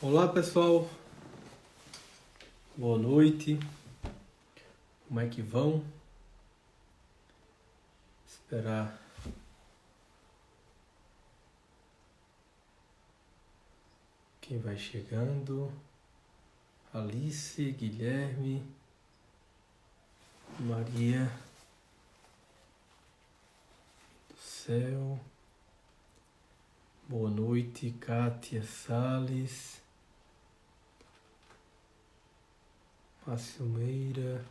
Olá pessoal, boa noite, como é que vão? Esperar quem vai chegando. Alice, Guilherme, Maria do Céu, boa noite, Kátia Salles, Márcio Meira,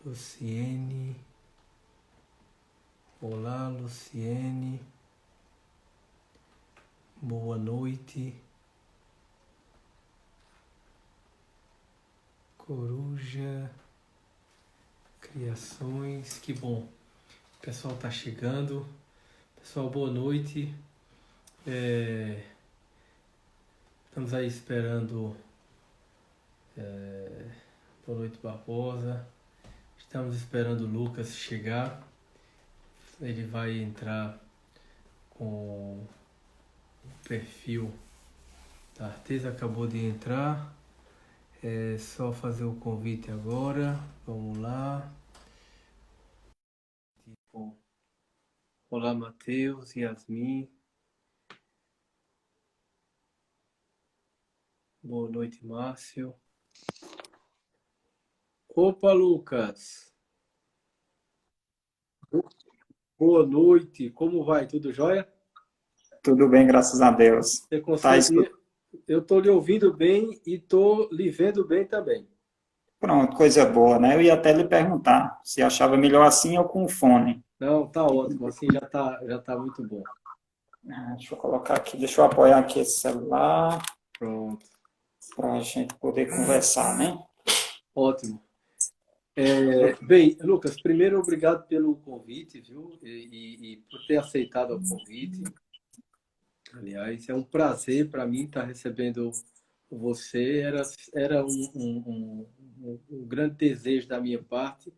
Luciene, olá Luciene, boa noite, Coruja, Criações, que bom, o pessoal tá chegando. Pessoal, boa noite. Estamos aí esperando. Boa noite, Barbosa. Estamos esperando o Lucas chegar. Ele vai entrar com o perfil da Arteza. Acabou de entrar. É só fazer o convite agora. Vamos lá. Olá, Matheus, Yasmin. Boa noite, Márcio. Opa, Lucas. Boa noite. Como vai? Tudo jóia? Tudo bem, graças a Deus. Você Tá consegue? escutando? Eu estou lhe ouvindo bem e estou lhe vendo bem também. Pronto, coisa boa, né? Eu ia até lhe perguntar se achava melhor assim ou com fone. Não, tá ótimo. Assim já tá muito bom. Deixa eu colocar aqui, deixa eu apoiar aqui esse celular Pronto. para a gente poder conversar, né? Ótimo. Bem, Lucas, primeiro obrigado pelo convite, viu? E por ter aceitado o convite. Aliás, é um prazer para mim estar recebendo você. Era um grande desejo da minha parte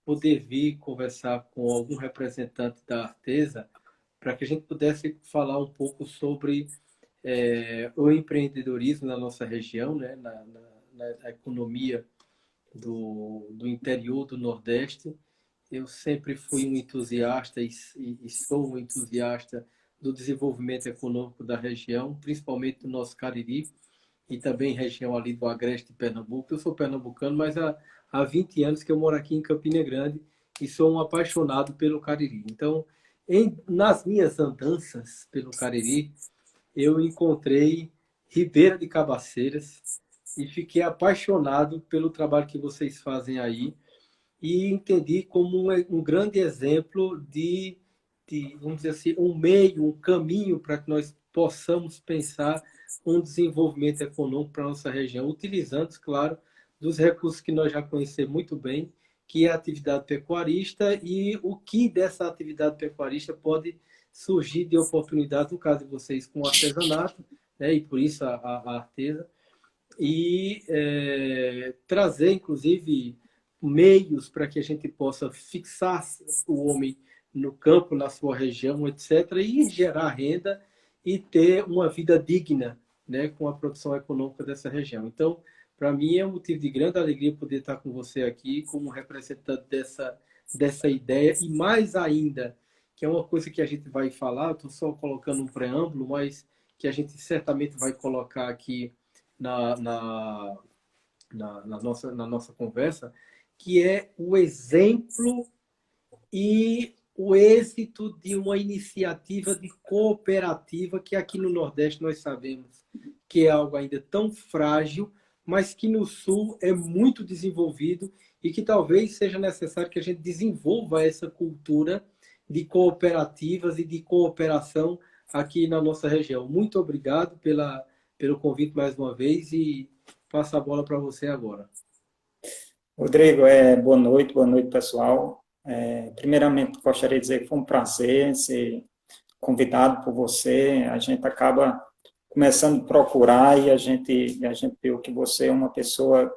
poder vir conversar com algum representante da Arteza para que a gente pudesse falar um pouco sobre o empreendedorismo na nossa região, né? Na economia do interior do Nordeste. Eu sempre fui um entusiasta e sou um entusiasta do desenvolvimento econômico da região, principalmente do nosso Cariri e também região ali do Agreste de Pernambuco. Eu sou pernambucano, mas há 20 anos que eu moro aqui em Campina Grande e sou um apaixonado pelo Cariri. Então, nas minhas andanças pelo Cariri, eu encontrei Ribeira de Cabaceiras e fiquei apaixonado pelo trabalho que vocês fazem aí e entendi como um grande exemplo vamos dizer assim, um meio, um caminho para que nós possamos pensar um desenvolvimento econômico para a nossa região, utilizando, claro, dos recursos que nós já conhecemos muito bem, que é a atividade pecuarista e o que dessa atividade pecuarista pode surgir de oportunidades, no caso de vocês, com o artesanato, né, e por isso a artesa, e trazer, inclusive, meios para que a gente possa fixar o homem no campo, na sua região, etc., e gerar renda e ter uma vida digna, né, com a produção econômica dessa região. Então, para mim é um motivo de grande alegria poder estar com você aqui como representante dessa ideia, e mais ainda, que é uma coisa que a gente vai falar, estou só colocando um preâmbulo, mas que a gente certamente vai colocar aqui na, na, na nossa conversa, que é o exemplo e o êxito de uma iniciativa de cooperativa que aqui no Nordeste nós sabemos que é algo ainda tão frágil, mas que no Sul é muito desenvolvido e que talvez seja necessário que a gente desenvolva essa cultura de cooperativas e de cooperação aqui na nossa região. Muito obrigado pelo convite mais uma vez e passo a bola para você agora. Rodrigo, boa noite, pessoal. Primeiramente, gostaria de dizer que foi um prazer ser convidado por você. A gente acaba começando a procurar e a gente viu que você é uma pessoa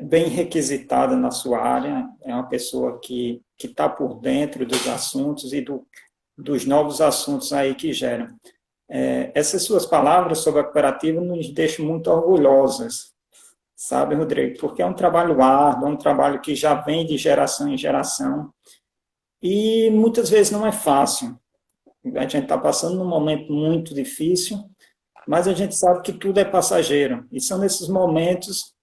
bem requisitada na sua área, é uma pessoa que está por dentro dos assuntos e dos novos assuntos aí que geram. essas suas palavras sobre a cooperativa nos deixam muito orgulhosos, sabe, Rodrigo? Porque é um trabalho árduo, é um trabalho que já vem de geração em geração, e muitas vezes não é fácil. A gente está passando num momento muito difícil, mas a gente sabe que tudo é passageiro, e são nesses momentos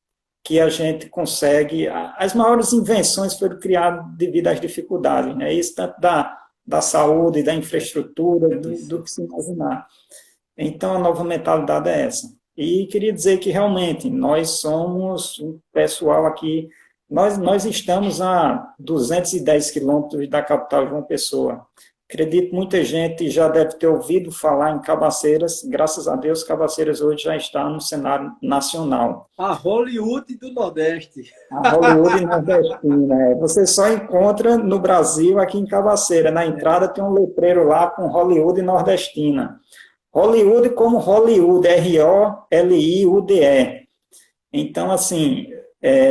que a gente consegue. As maiores invenções foram criadas devido às dificuldades, né? Isso tanto da saúde, da infraestrutura, do que se imaginar. Então, a nova mentalidade é essa. E queria dizer que, realmente, nós somos um pessoal aqui, nós estamos a 210 quilômetros da capital João Pessoa. Acredito que muita gente já deve ter ouvido falar em Cabaceiras. Graças a Deus, Cabaceiras hoje já está no cenário nacional. A Hollywood do Nordeste. A Hollywood nordestina. Você só encontra no Brasil, aqui em Cabaceiras. Na entrada tem um letreiro lá com Hollywood nordestina. Hollywood como Hollywood, Roliude. Então, assim,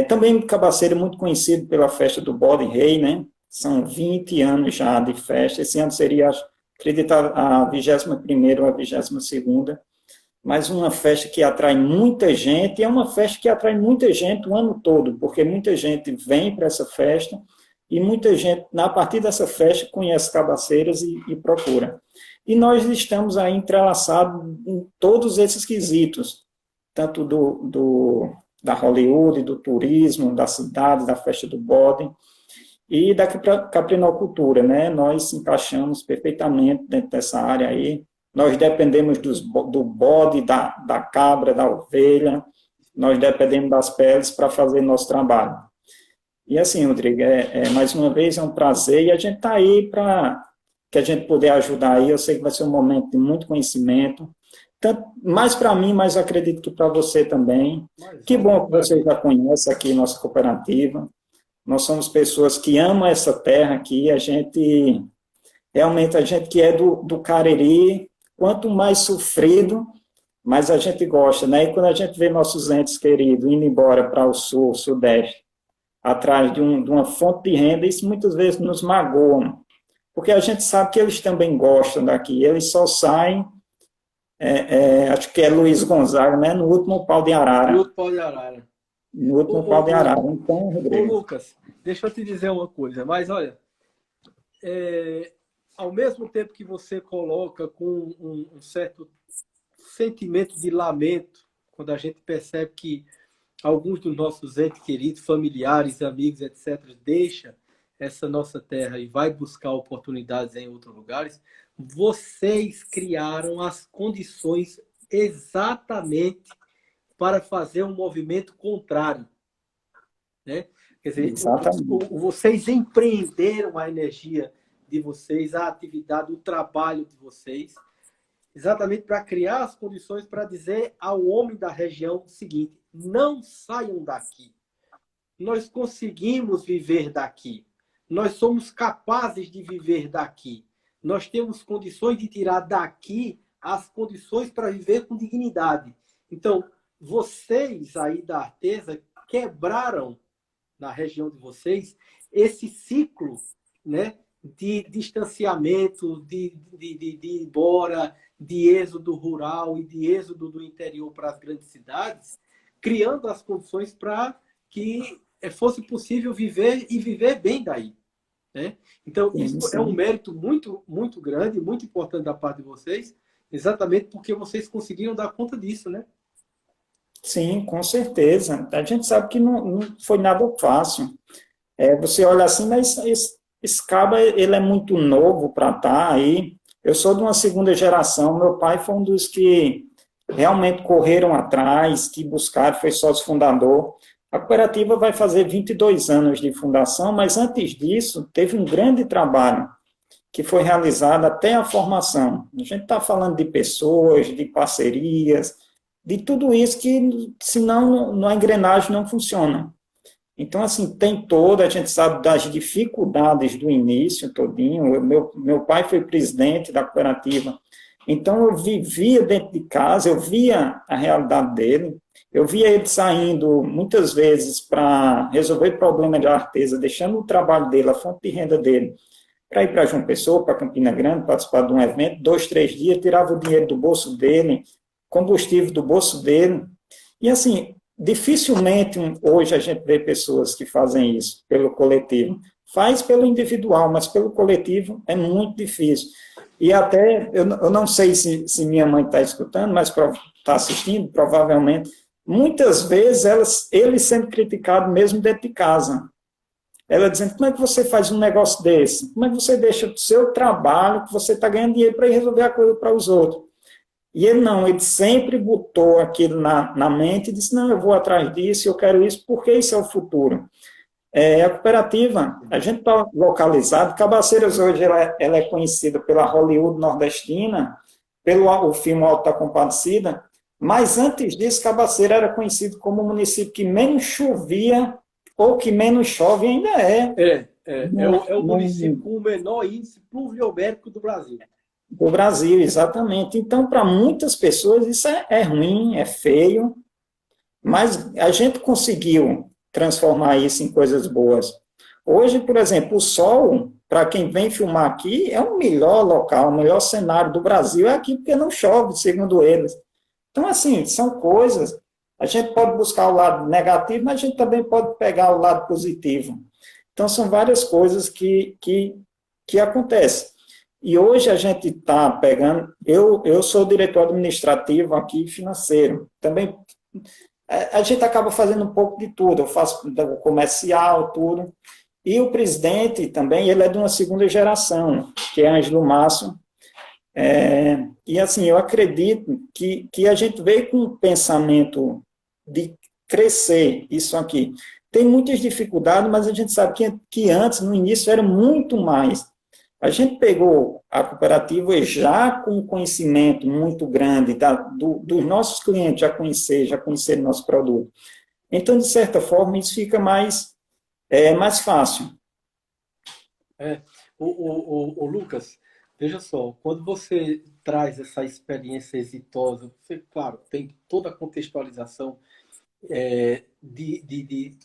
também Cabaceiras é muito conhecido pela festa do Bode Rei, né? São 20 anos já de festa. Esse ano seria, acredito, a 21ª ou a 22ª. Mas uma festa que atrai muita gente, e é uma festa que atrai muita gente o ano todo, porque muita gente vem para essa festa, e muita gente, a partir dessa festa, conhece Cabaceiras e procura. E nós estamos aí entrelaçados em todos esses quesitos, tanto da Hollywood, do turismo, da cidade, da festa do bode, e da caprinocultura, né? Nós encaixamos perfeitamente dentro dessa área aí. Nós dependemos do bode, da cabra, da ovelha, nós dependemos das peles para fazer nosso trabalho. E assim, Rodrigo, mais uma vez é um prazer, e a gente está aí para que a gente puder ajudar aí. Eu sei que vai ser um momento de muito conhecimento, tanto, mais para mim, mas acredito que para você também. Que bom que você já conhece aqui nossa cooperativa. Nós somos pessoas que amam essa terra aqui, realmente a gente que é do Cariri, quanto mais sofrido, mais a gente gosta, né? E quando a gente vê nossos entes queridos indo embora para o sul, sudeste, atrás de uma fonte de renda, isso muitas vezes nos magoa, porque a gente sabe que eles também gostam daqui, eles só saem, acho que é Luiz Gonzaga, né? No último pau de arara. No último pau de arara. No último pau de arara. Então, Rodrigo. Lucas, deixa eu te dizer uma coisa, mas olha, ao mesmo tempo que você coloca com um certo sentimento de lamento, quando a gente percebe que alguns dos nossos entes queridos, familiares, amigos, etc., deixam essa nossa terra e vai buscar oportunidades em outros lugares, vocês criaram as condições exatamente para fazer um movimento contrário, né? Quer dizer, vocês empreenderam a energia de vocês, a atividade, o trabalho de vocês, exatamente para criar as condições para dizer ao homem da região o seguinte: não saiam daqui. Nós conseguimos viver daqui. Nós somos capazes de viver daqui. Nós temos condições de tirar daqui as condições para viver com dignidade. Então, vocês aí da Arteza quebraram na região de vocês esse ciclo, né, de distanciamento, de ir embora, de êxodo rural e de êxodo do interior para as grandes cidades, criando as condições para que fosse possível viver e viver bem daí, né? Então, isso é um mérito muito, muito grande, muito importante da parte de vocês, exatamente porque vocês conseguiram dar conta disso, né? Sim, com certeza. A gente sabe que não foi nada fácil. Você olha assim, mas esse cabo, ele é muito novo para estar aí. Eu sou de uma segunda geração, meu pai foi um dos que realmente correram atrás, que buscaram, foi sócio fundador. A cooperativa vai fazer 22 anos de fundação, mas antes disso, teve um grande trabalho que foi realizado até a formação. A gente está falando de pessoas, de parcerias, de tudo isso que, senão, a engrenagem não funciona. Então, assim, a gente sabe das dificuldades do início todinho. Meu pai foi presidente da cooperativa, então eu vivia dentro de casa, eu via a realidade dele, eu via ele saindo muitas vezes para resolver problemas de Arteza, deixando o trabalho dele, a fonte de renda dele, para ir para João Pessoa, para Campina Grande, participar de um evento, 2, 3 dias, tirava o dinheiro do bolso dele, combustível do bolso dele. E assim, dificilmente hoje a gente vê pessoas que fazem isso pelo coletivo. Faz pelo individual, mas pelo coletivo é muito difícil. E até, eu não sei se minha mãe está escutando, mas está assistindo, provavelmente, muitas vezes ele sendo criticado mesmo dentro de casa. Ela dizendo, como é que você faz um negócio desse? Como é que você deixa o seu trabalho, que você está ganhando dinheiro para ir resolver a coisa para os outros? E ele não, ele sempre botou aquilo na mente e disse, não, eu vou atrás disso, eu quero isso, porque isso é o futuro. A cooperativa, a gente está localizado, Cabaceiras hoje ela é conhecida pela Hollywood nordestina, pelo o filme Alto da Compadecida, mas antes disso, Cabaceiras era conhecido como o município que menos chovia ou que menos chove ainda é. É o município com o menor índice pluviomérico do Brasil. Do Brasil, exatamente. Então, para muitas pessoas, isso é ruim, é feio, mas a gente conseguiu transformar isso em coisas boas. Hoje, por exemplo, o sol, para quem vem filmar aqui, é o melhor local, o melhor cenário do Brasil é aqui, porque não chove, segundo eles. Então, assim, são coisas. A gente pode buscar o lado negativo, mas a gente também pode pegar o lado positivo. Então, são várias coisas que acontecem. E hoje a gente está pegando. Eu sou diretor administrativo aqui financeiro. Também a gente acaba fazendo um pouco de tudo. Eu faço comercial, tudo. E o presidente também, ele é de uma segunda geração, que é Ângelo Márcio. E assim, eu acredito que a gente veio com um pensamento de crescer isso aqui. Tem muitas dificuldades, mas a gente sabe que antes, no início, era muito mais. A gente pegou a cooperativa já com um conhecimento muito grande dos nossos clientes já conhecer nosso produto. Então, de certa forma, isso fica mais fácil. O Lucas, veja só, quando você traz essa experiência exitosa, você, claro, tem toda a contextualização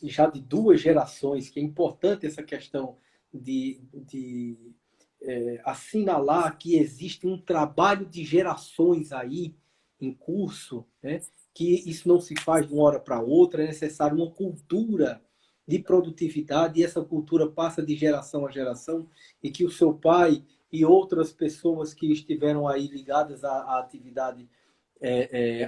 já de duas gerações, que é importante essa questão de assinalar que existe um trabalho de gerações aí em curso, né? Que isso não se faz de uma hora para outra, é necessário uma cultura de produtividade e essa cultura passa de geração a geração e que o seu pai e outras pessoas que estiveram aí ligadas à atividade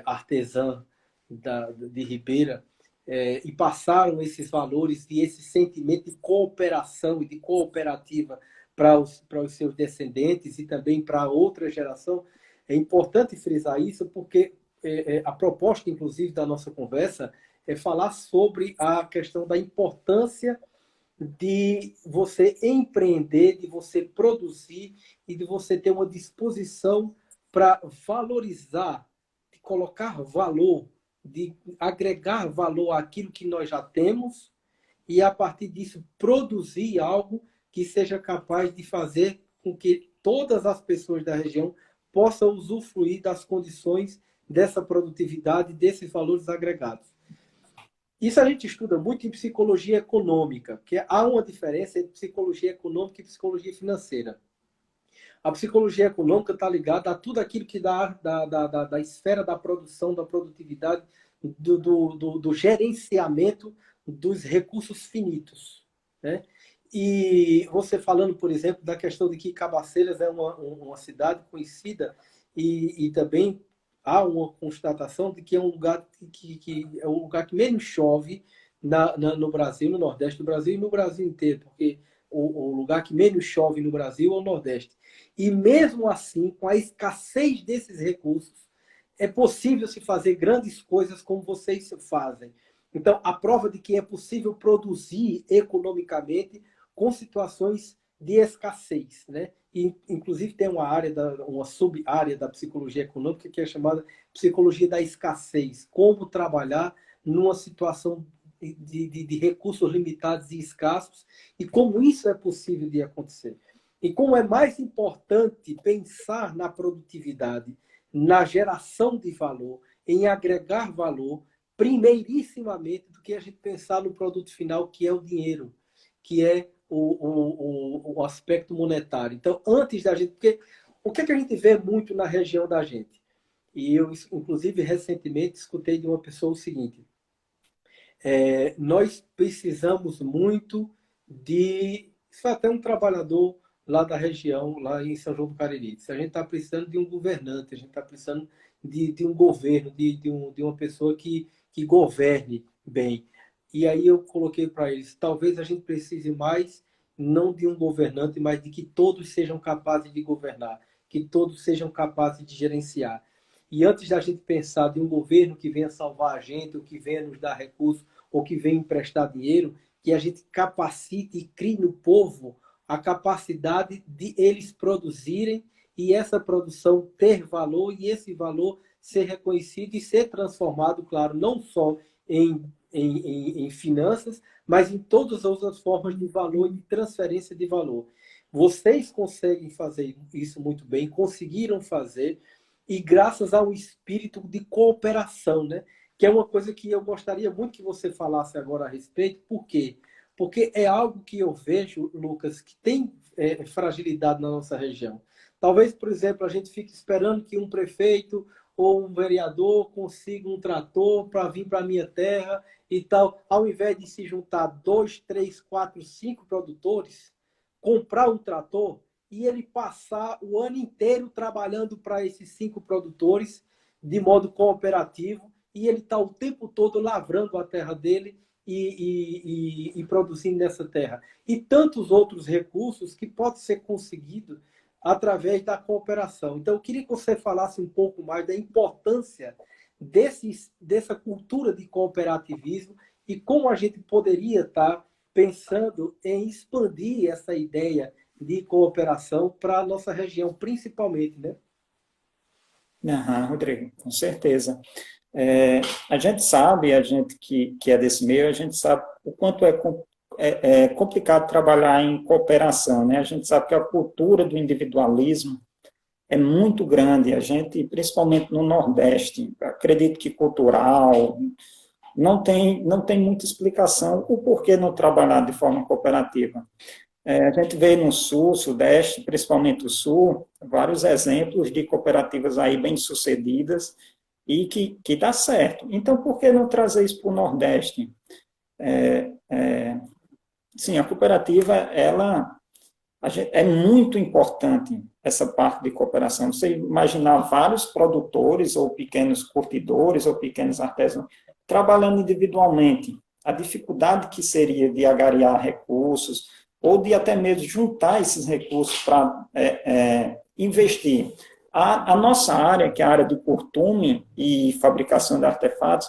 artesã de Ribeira e passaram esses valores e esse sentimento de cooperação e de cooperativa para os seus descendentes e também para outra geração. É importante frisar isso porque a proposta, inclusive, da nossa conversa é falar sobre a questão da importância de você empreender, de você produzir e de você ter uma disposição para valorizar, de colocar valor, de agregar valor àquilo que nós já temos e, a partir disso, produzir algo que seja capaz de fazer com que todas as pessoas da região possam usufruir das condições dessa produtividade, desses valores agregados. Isso a gente estuda muito em psicologia econômica, que há uma diferença entre psicologia econômica e psicologia financeira. A psicologia econômica está ligada a tudo aquilo que dá da esfera da produção, da produtividade, do gerenciamento dos recursos finitos, né? E você falando, por exemplo, da questão de que Cabaceiras é uma cidade conhecida e também há uma constatação de que é um lugar que é o lugar que menos chove no Brasil, no Nordeste do Brasil e no Brasil inteiro, porque o lugar que menos chove no Brasil é o Nordeste. E mesmo assim, com a escassez desses recursos, é possível se fazer grandes coisas como vocês fazem. Então, a prova de que é possível produzir economicamente com situações de escassez, né? E, inclusive, tem uma sub-área da psicologia econômica que é chamada psicologia da escassez. Como trabalhar numa situação de recursos limitados e escassos e como isso é possível de acontecer. E como é mais importante pensar na produtividade, na geração de valor, em agregar valor, primeirissimamente, do que a gente pensar no produto final, que é o dinheiro, que é o aspecto monetário. Então, antes da gente... Porque o que, é que a gente vê muito na região da gente? E eu, inclusive, recentemente, escutei de uma pessoa o seguinte: nós precisamos muito de... Isso foi até um trabalhador lá da região, lá em São João do Cariri. A gente está precisando de um governante, a gente está precisando de um governo, de uma pessoa que governe bem. E aí eu coloquei para eles, talvez a gente precise mais, não de um governante, mas de que todos sejam capazes de governar, que todos sejam capazes de gerenciar. E antes da gente pensar de um governo que venha salvar a gente, ou que venha nos dar recursos, ou que venha emprestar dinheiro, que a gente capacite e crie no povo a capacidade de eles produzirem e essa produção ter valor e esse valor ser reconhecido e ser transformado, claro, não só em finanças, mas em todas as outras formas de valor e de transferência de valor. Vocês conseguem fazer isso muito bem, conseguiram fazer, e graças ao espírito de cooperação, né? Que é uma coisa que eu gostaria muito que você falasse agora a respeito. Por quê? Porque é algo que eu vejo, Lucas, que tem fragilidade na nossa região. Talvez, por exemplo, a gente fique esperando que um prefeito ou um vereador consiga um trator para vir para a minha terra e tal, ao invés de se juntar 2, 3, 4, 5 produtores, comprar um trator e ele passar o ano inteiro trabalhando para esses 5 produtores de modo cooperativo, e ele está o tempo todo lavrando a terra dele e produzindo nessa terra. E tantos outros recursos que pode ser conseguido através da cooperação. Então, eu queria que você falasse um pouco mais da importância dessa cultura de cooperativismo e como a gente poderia estar pensando em expandir essa ideia de cooperação para a nossa região, principalmente, né? Rodrigo, com certeza. A gente sabe, a gente que é desse meio, a gente sabe o quanto é complicado trabalhar em cooperação, né? A gente sabe que a cultura do individualismo é muito grande, a gente, principalmente no Nordeste, acredito que cultural, não tem muita explicação o porquê não trabalhar de forma cooperativa. A gente vê no Sul, Sudeste, principalmente o Sul, vários exemplos de cooperativas aí bem-sucedidas e que dá certo. Então, por que não trazer isso para o Nordeste? Sim, a cooperativa, é muito importante essa parte de cooperação. Você imaginar vários produtores, ou pequenos curtidores, ou pequenos artesãos, trabalhando individualmente. A dificuldade que seria de agariar recursos, ou de até mesmo juntar esses recursos para investir. A nossa área, que é a área de curtume e fabricação de artefatos,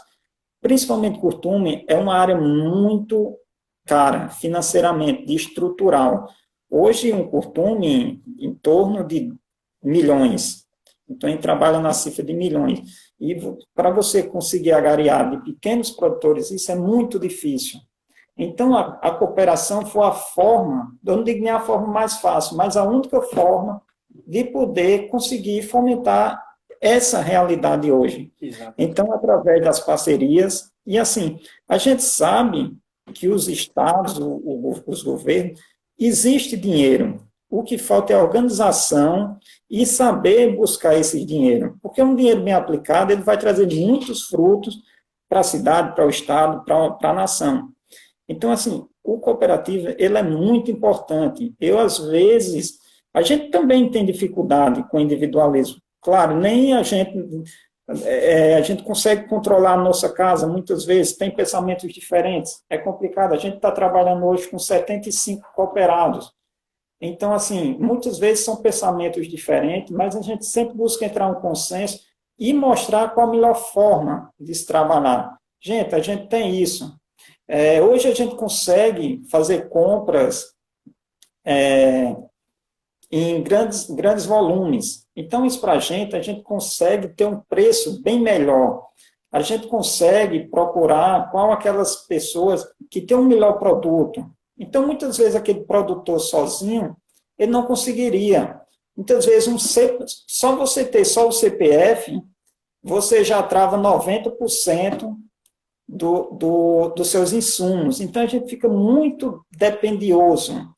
principalmente curtume, é uma área muito cara, financeiramente, de estrutural. Hoje, um curtume em torno de milhões. Então, a gente trabalha na cifra de milhões. E para você conseguir agariar de pequenos produtores, isso é muito difícil. Então, a cooperação foi a forma, eu não digo nem a forma mais fácil, mas a única forma de poder conseguir fomentar essa realidade hoje. Exato. Então, através das parcerias, e assim, a gente sabe que os estados, os governos, existe dinheiro. O que falta é a organização e saber buscar esse dinheiro. Porque um dinheiro bem aplicado, ele vai trazer muitos frutos para a cidade, para o estado, para a nação. Então, assim, o cooperativo, ele é muito importante. Às vezes, a gente também tem dificuldade com o individualismo. Claro, nem a gente consegue controlar a nossa casa, muitas vezes, tem pensamentos diferentes. É complicado. A gente está trabalhando hoje com 75 cooperados. Então, assim, muitas vezes são pensamentos diferentes, mas a gente sempre busca entrar em um consenso e mostrar qual a melhor forma de se trabalhar. Gente, a gente tem isso. Hoje a gente consegue fazer compras em grandes volumes. Então, isso para a gente consegue ter um preço bem melhor. A gente consegue procurar qual aquelas pessoas que têm um melhor produto. Então, muitas vezes, aquele produtor sozinho, ele não conseguiria. Muitas vezes, só você ter só o CPF, você já trava 90% dos seus insumos. Então, a gente fica muito dependioso.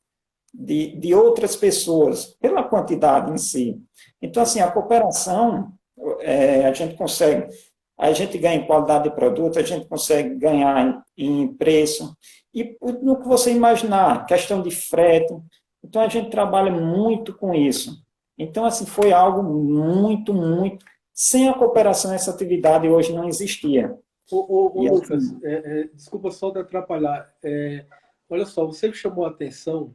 de outras pessoas, pela quantidade em si. Então, assim, a cooperação, a gente ganha em qualidade de produto, a gente consegue ganhar em preço, e no que você imaginar, questão de frete. Então, a gente trabalha muito com isso. Então, assim, foi algo muito, muito... Sem a cooperação, essa atividade hoje não existia. Ô, E, Lucas, assim, desculpa só de atrapalhar. Olha só, você me chamou a atenção,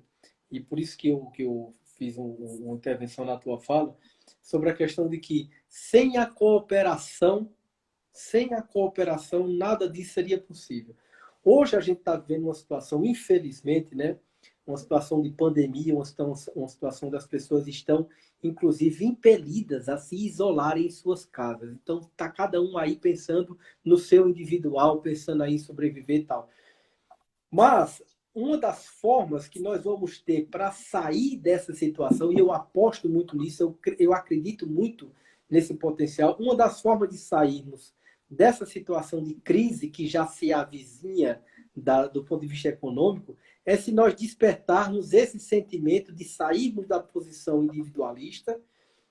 e por isso que eu fiz uma intervenção na tua fala, sobre a questão de que sem a cooperação, nada disso seria possível. Hoje a gente está vivendo uma situação, infelizmente, né? Uma situação de pandemia, uma situação das pessoas estão, inclusive, impelidas a se isolarem em suas casas. Então, está cada um aí pensando no seu individual, pensando aí em sobreviver e tal. Mas uma das formas que nós vamos ter para sair dessa situação, e eu aposto muito nisso, eu acredito muito nesse potencial, uma das formas de sairmos dessa situação de crise que já se avizinha do ponto de vista econômico, é se nós despertarmos esse sentimento de sairmos da posição individualista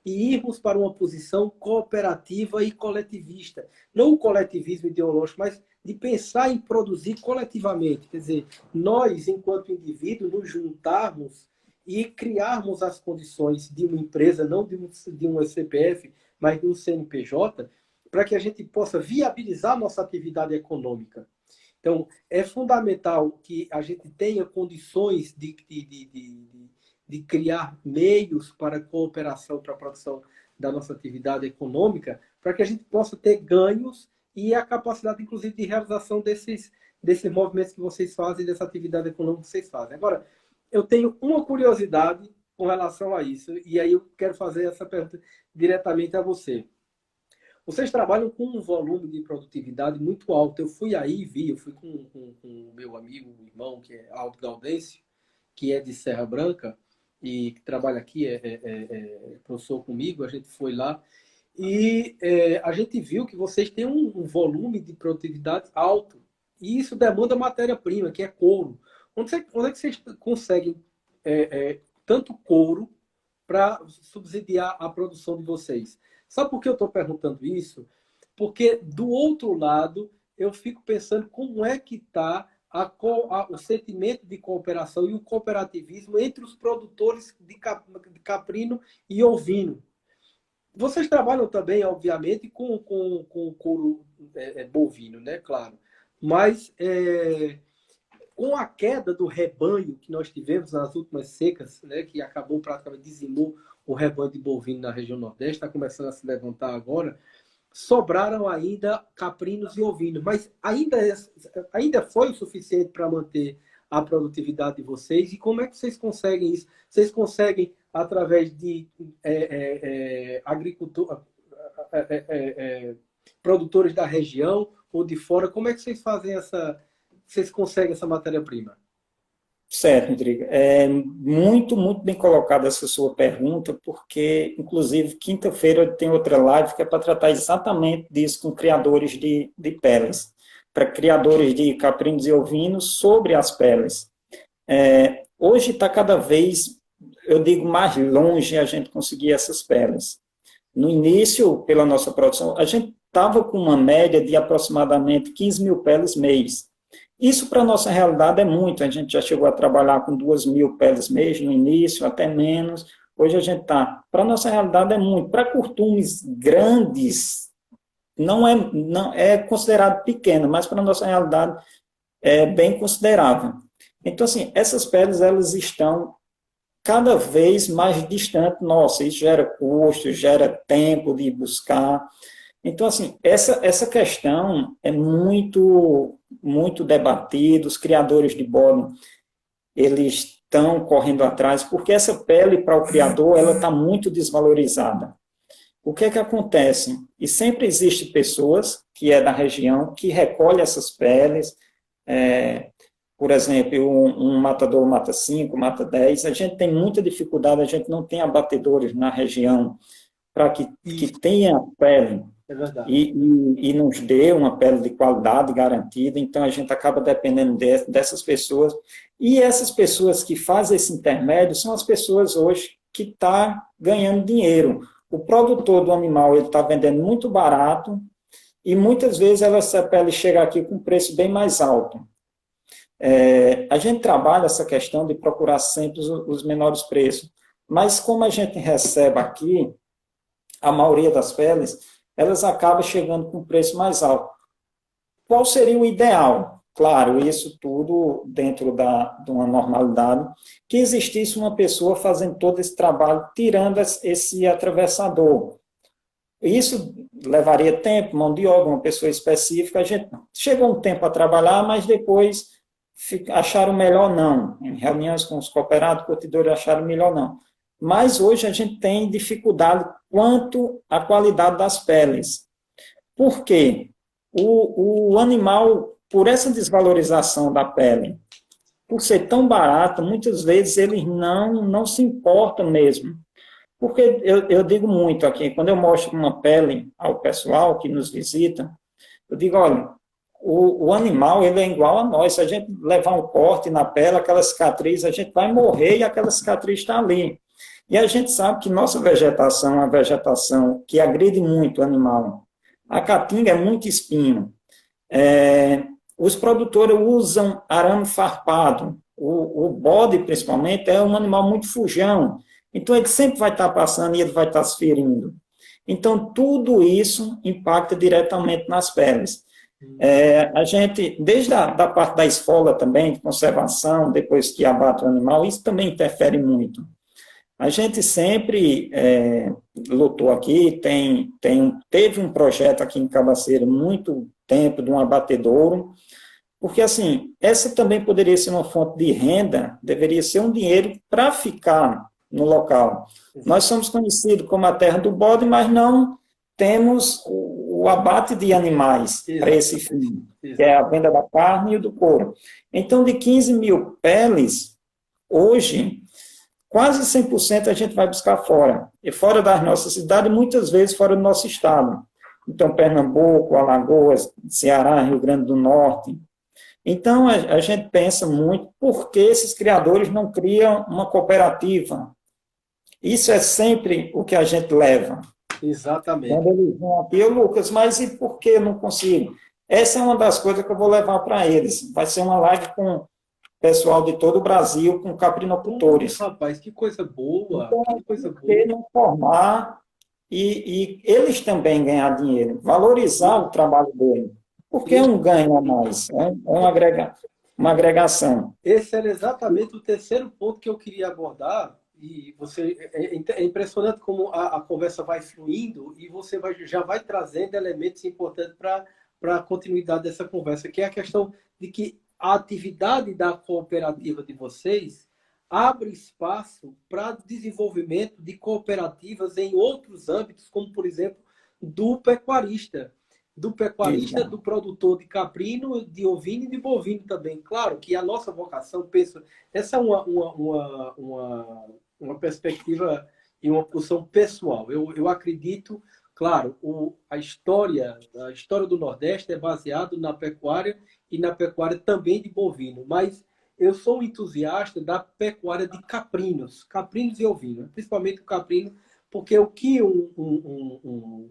e irmos para uma posição cooperativa e coletivista. Não o coletivismo ideológico, mas de pensar em produzir coletivamente. Quer dizer, nós, enquanto indivíduos, nos juntarmos e criarmos as condições de uma empresa, não de um CPF, mas de um CNPJ, para que a gente possa viabilizar nossa atividade econômica. Então, é fundamental que a gente tenha condições de criar meios para a cooperação, para a produção da nossa atividade econômica, para que a gente possa ter ganhos e a capacidade, inclusive, de realização desses movimentos que vocês fazem, dessa atividade econômica que vocês fazem. Agora, eu tenho uma curiosidade com relação a isso, e aí eu quero fazer essa pergunta diretamente a você. Vocês trabalham com um volume de produtividade muito alto. Eu fui aí e vi, eu fui com o meu amigo, o irmão, que é Aldo Gaudêncio, que é de Serra Branca, e que trabalha aqui, é professor comigo, a gente foi lá, e a gente viu que vocês têm um volume de produtividade alto, e isso demanda matéria-prima, que é couro. Onde é que vocês conseguem tanto couro para subsidiar a produção de vocês? Sabe por que eu estou perguntando isso? Porque, do outro lado, eu fico pensando como é que está o sentimento de cooperação e o cooperativismo entre os produtores de caprino e ovino. Vocês trabalham também, obviamente, com couro bovino, né? Claro. Mas com a queda do rebanho que nós tivemos nas últimas secas, né, que acabou praticamente dizimou o rebanho de bovino na região Nordeste, está começando a se levantar agora, sobraram ainda caprinos e ovinos, mas ainda foi o suficiente para manter a produtividade de vocês? E como é que vocês conseguem isso? Vocês conseguem, através de produtores da região ou de fora, como é que vocês fazem vocês conseguem essa matéria-prima? certo, Rodrigo. É muito, muito bem colocada essa sua pergunta, porque, inclusive, quinta-feira tem outra live que é para tratar exatamente disso com criadores de peles, para criadores de caprinos e ovinos sobre as peles. Hoje está cada vez, eu digo, mais longe a gente conseguir essas peles. No início, pela nossa produção, a gente estava com uma média de aproximadamente 15 mil peles mês. Isso, para a nossa realidade, é muito. A gente já chegou a trabalhar com 2 mil peles mês no início, até menos. Hoje a gente está. Para a nossa realidade, é muito. Para curtumes grandes, não é considerado pequeno, mas para a nossa realidade é bem considerável. Então, assim, essas peles, elas estão cada vez mais distantes. Nossa, isso gera custo, gera tempo de buscar. Então, assim, essa questão é muito, muito debatida, os criadores de bode, eles estão correndo atrás, porque essa pele, para o criador, ela está muito desvalorizada. O que é que acontece? E sempre existe pessoas, que é da região, que recolhem essas peles, por exemplo, um matador mata 5, mata 10, a gente tem muita dificuldade, a gente não tem abatedores na região para que tenha pele. É verdade. e nos dê uma pele de qualidade garantida, então a gente acaba dependendo dessas pessoas, e essas pessoas que fazem esse intermédio são as pessoas hoje que estão ganhando dinheiro. O produtor do animal ele está vendendo muito barato, e muitas vezes essa pele chega aqui com um preço bem mais alto. A gente trabalha essa questão de procurar sempre os menores preços, mas como a gente recebe aqui, a maioria das peles, elas acabam chegando com preço mais alto. Qual seria o ideal? Claro, isso tudo dentro de uma normalidade, que existisse uma pessoa fazendo todo esse trabalho, tirando esse atravessador. Isso levaria tempo, mão de obra, uma pessoa específica. A gente chegou um tempo a trabalhar, mas depois acharam melhor não. Em reuniões com os cooperados, curtidores acharam melhor não. Mas hoje a gente tem dificuldade quanto à qualidade das peles. Por quê? O animal, por essa desvalorização da pele, por ser tão barato, muitas vezes eles não se importam mesmo. Porque eu digo muito aqui, quando eu mostro uma pele ao pessoal que nos visita, eu digo, olha, o animal ele é igual a nós. Se a gente levar um corte na pele, aquela cicatriz, a gente vai morrer e aquela cicatriz está ali. E a gente sabe que nossa vegetação é uma vegetação que agride muito o animal. A caatinga é muito espinho. Os produtores usam arame farpado. O bode, principalmente, é um animal muito fujão. Então, ele sempre vai estar passando e ele vai estar se ferindo. Então, tudo isso impacta diretamente nas peles. A gente, desde da parte da esfola também, de conservação, depois que abate o animal, isso também interfere muito. A gente sempre lutou aqui, teve um projeto aqui em Cabaceira muito tempo de um abatedouro, porque assim, essa também poderia ser uma fonte de renda, deveria ser um dinheiro para ficar no local. Nós somos conhecidos como a terra do bode, mas não temos o abate de animais para esse fim, que é a venda da carne e do couro. Então, de 15 mil peles, hoje, quase 100% a gente vai buscar fora. E fora das nossas cidades, muitas vezes fora do nosso estado. Então, Pernambuco, Alagoas, Ceará, Rio Grande do Norte. Então, a gente pensa muito por que esses criadores não criam uma cooperativa. Isso é sempre o que a gente leva. Exatamente. Quando eles vão aqui, Lucas, mas e por que eu não consigo? Essa é uma das coisas que eu vou levar para eles. Vai ser uma live com pessoal de todo o Brasil, com caprinocultores. Rapaz, que coisa boa! Então, que coisa boa. Não formar e eles também ganhar dinheiro, valorizar o trabalho deles. Porque é um ganho a mais, é uma agregação. Esse era exatamente o terceiro ponto que eu queria abordar, e você é impressionante como a conversa vai fluindo e você já vai trazendo elementos importantes para a continuidade dessa conversa, que é a questão de que a atividade da cooperativa de vocês abre espaço para desenvolvimento de cooperativas em outros âmbitos, como, por exemplo, do pecuarista, do produtor de caprino, de ovino e de bovino também. Claro que a nossa vocação, penso, essa é uma perspectiva e uma posição pessoal. Eu acredito, claro, a história do Nordeste é baseada na pecuária e na pecuária também de bovino, mas eu sou um entusiasta da pecuária de caprinos e ovinos, principalmente o caprino, porque o que um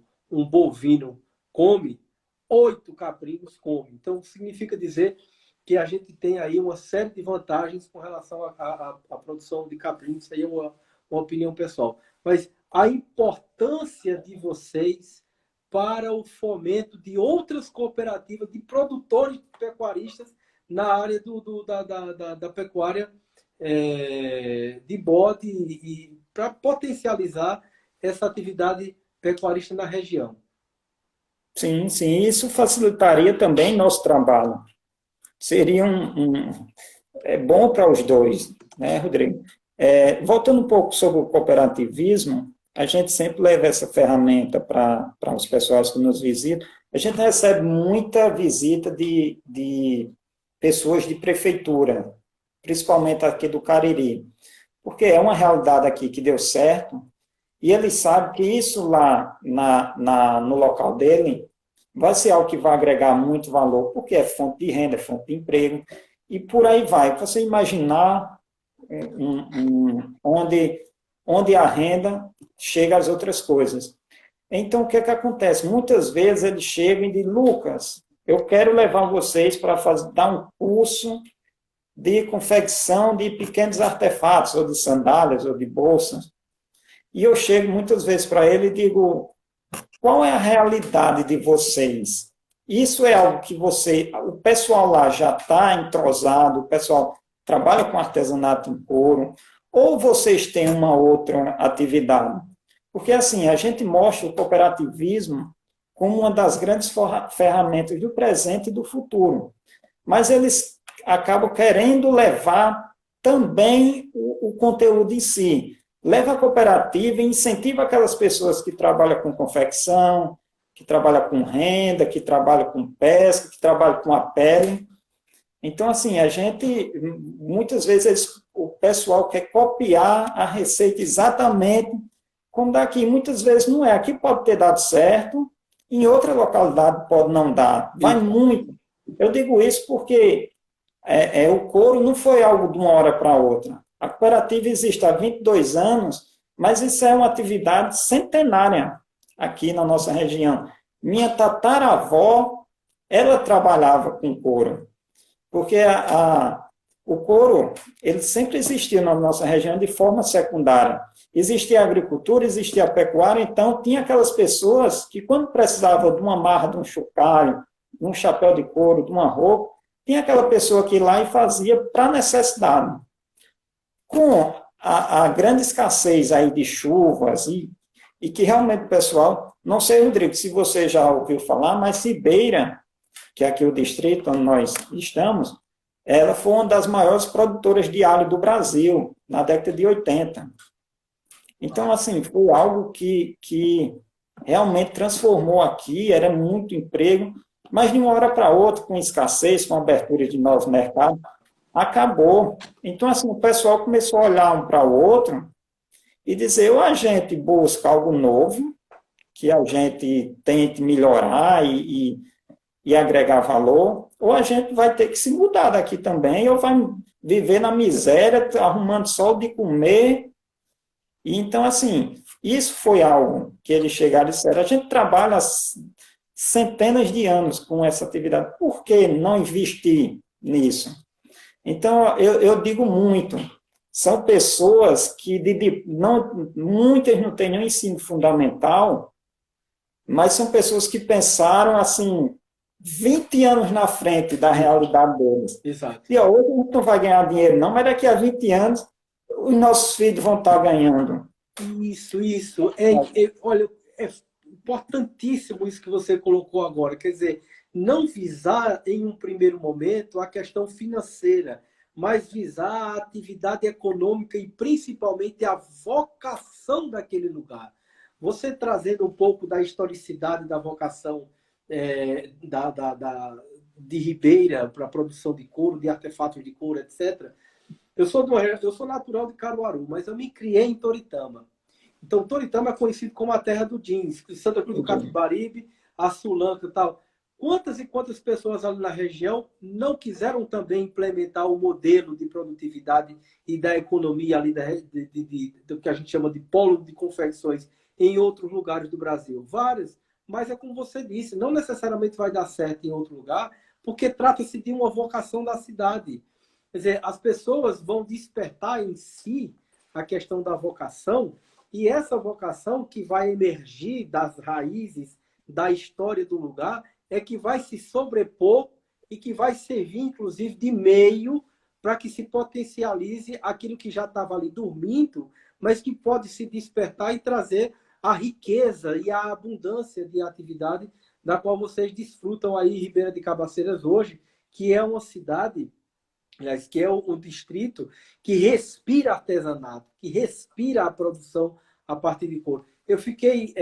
bovino come, 8 caprinos comem. Então, significa dizer que a gente tem aí uma série de vantagens com relação à produção de caprinos. Isso aí é uma opinião pessoal. Mas a importância de vocês para o fomento de outras cooperativas de produtores pecuaristas na área da pecuária de bode e para potencializar essa atividade pecuarista na região. Sim, sim, isso facilitaria também nosso trabalho. Seria bom para os dois, né, Rodrigo? Voltando um pouco sobre o cooperativismo, a gente sempre leva essa ferramenta para os pessoas que nos visitam. A gente recebe muita visita de pessoas de prefeitura, principalmente aqui do Cariri, porque é uma realidade aqui que deu certo, e ele sabe que isso lá no local dele vai ser algo que vai agregar muito valor, porque é fonte de renda, é fonte de emprego, e por aí vai. Você imaginar onde a renda chega às outras coisas. Então, o que é que acontece? Muitas vezes eles chegam e dizem, Lucas, eu quero levar vocês para dar um curso de confecção de pequenos artefatos, ou de sandálias, ou de bolsas. E eu chego muitas vezes para ele e digo, qual é a realidade de vocês? Isso é algo que o pessoal lá já está entrosado, o pessoal trabalha com artesanato em couro, ou vocês têm uma outra atividade? Porque, assim, a gente mostra o cooperativismo como uma das grandes ferramentas do presente e do futuro. Mas eles acabam querendo levar também o conteúdo em si. Leva a cooperativa e incentiva aquelas pessoas que trabalham com confecção, que trabalham com renda, que trabalham com pesca, que trabalham com a pele. Então, assim, muitas vezes, o pessoal quer copiar a receita exatamente como daqui. Muitas vezes não é. Aqui pode ter dado certo, em outra localidade pode não dar. Vai muito. Eu digo isso porque o couro não foi algo de uma hora para outra. A cooperativa existe há 22 anos, mas isso é uma atividade centenária aqui na nossa região. Minha tataravó, ela trabalhava com couro, porque o couro, ele sempre existiu na nossa região de forma secundária. Existia a agricultura, existia a pecuária, então tinha aquelas pessoas que quando precisavam de uma marra, de um chocalho, de um chapéu de couro, de uma roupa, tinha aquela pessoa que ia lá e fazia para necessidade. Com a grande escassez aí de chuvas e que realmente o pessoal, não sei, Rodrigo, se você já ouviu falar, mas Ribeira, que é aqui o distrito onde nós estamos, ela foi uma das maiores produtoras de alho do Brasil, na década de 80. Então, assim, foi algo que realmente transformou aqui, era muito emprego, mas de uma hora para outra, com escassez, com abertura de novos mercados, acabou. Então, assim, o pessoal começou a olhar um para o outro e dizer, ou a gente busca algo novo, que a gente tente melhorar e agregar valor, ou a gente vai ter que se mudar daqui também, ou vai viver na miséria, arrumando só de comer. E então, assim, isso foi algo que eles chegaram e disseram, a gente trabalha centenas de anos com essa atividade, por que não investir nisso? Então, eu digo muito, são pessoas que muitas não têm nenhum ensino fundamental, mas são pessoas que pensaram, assim, 20 anos na frente da realidade deles. Exato. E hoje a gente não vai ganhar dinheiro, não, mas daqui a 20 anos os nossos filhos vão estar ganhando. Isso. Olha, é importantíssimo isso que você colocou agora. Quer dizer, não visar em um primeiro momento a questão financeira, mas visar a atividade econômica e principalmente a vocação daquele lugar. Você trazendo um pouco da historicidade da vocação de Ribeira para a produção de couro, de artefatos de couro, etc. Eu sou natural de Caruaru, mas eu me criei em Toritama. Então, Toritama é conhecido como a terra do jeans, Santa Cruz do Capibaribe, a Sulanca e tal. Quantas e quantas pessoas ali na região não quiseram também implementar o modelo de produtividade e da economia ali do que a gente chama de polo de confecções em outros lugares do Brasil? Várias, mas é como você disse, não necessariamente vai dar certo em outro lugar, porque trata-se de uma vocação da cidade. Quer dizer, as pessoas vão despertar em si a questão da vocação, e essa vocação que vai emergir das raízes da história do lugar é que vai se sobrepor e que vai servir, inclusive, de meio para que se potencialize aquilo que já estava ali dormindo, mas que pode se despertar e trazer a riqueza e a abundância de atividade da qual vocês desfrutam aí em Ribeira de Cabaceiras hoje, que é uma cidade, aliás, que é o distrito que respira artesanato, que respira a produção a partir de couro. Eu fiquei,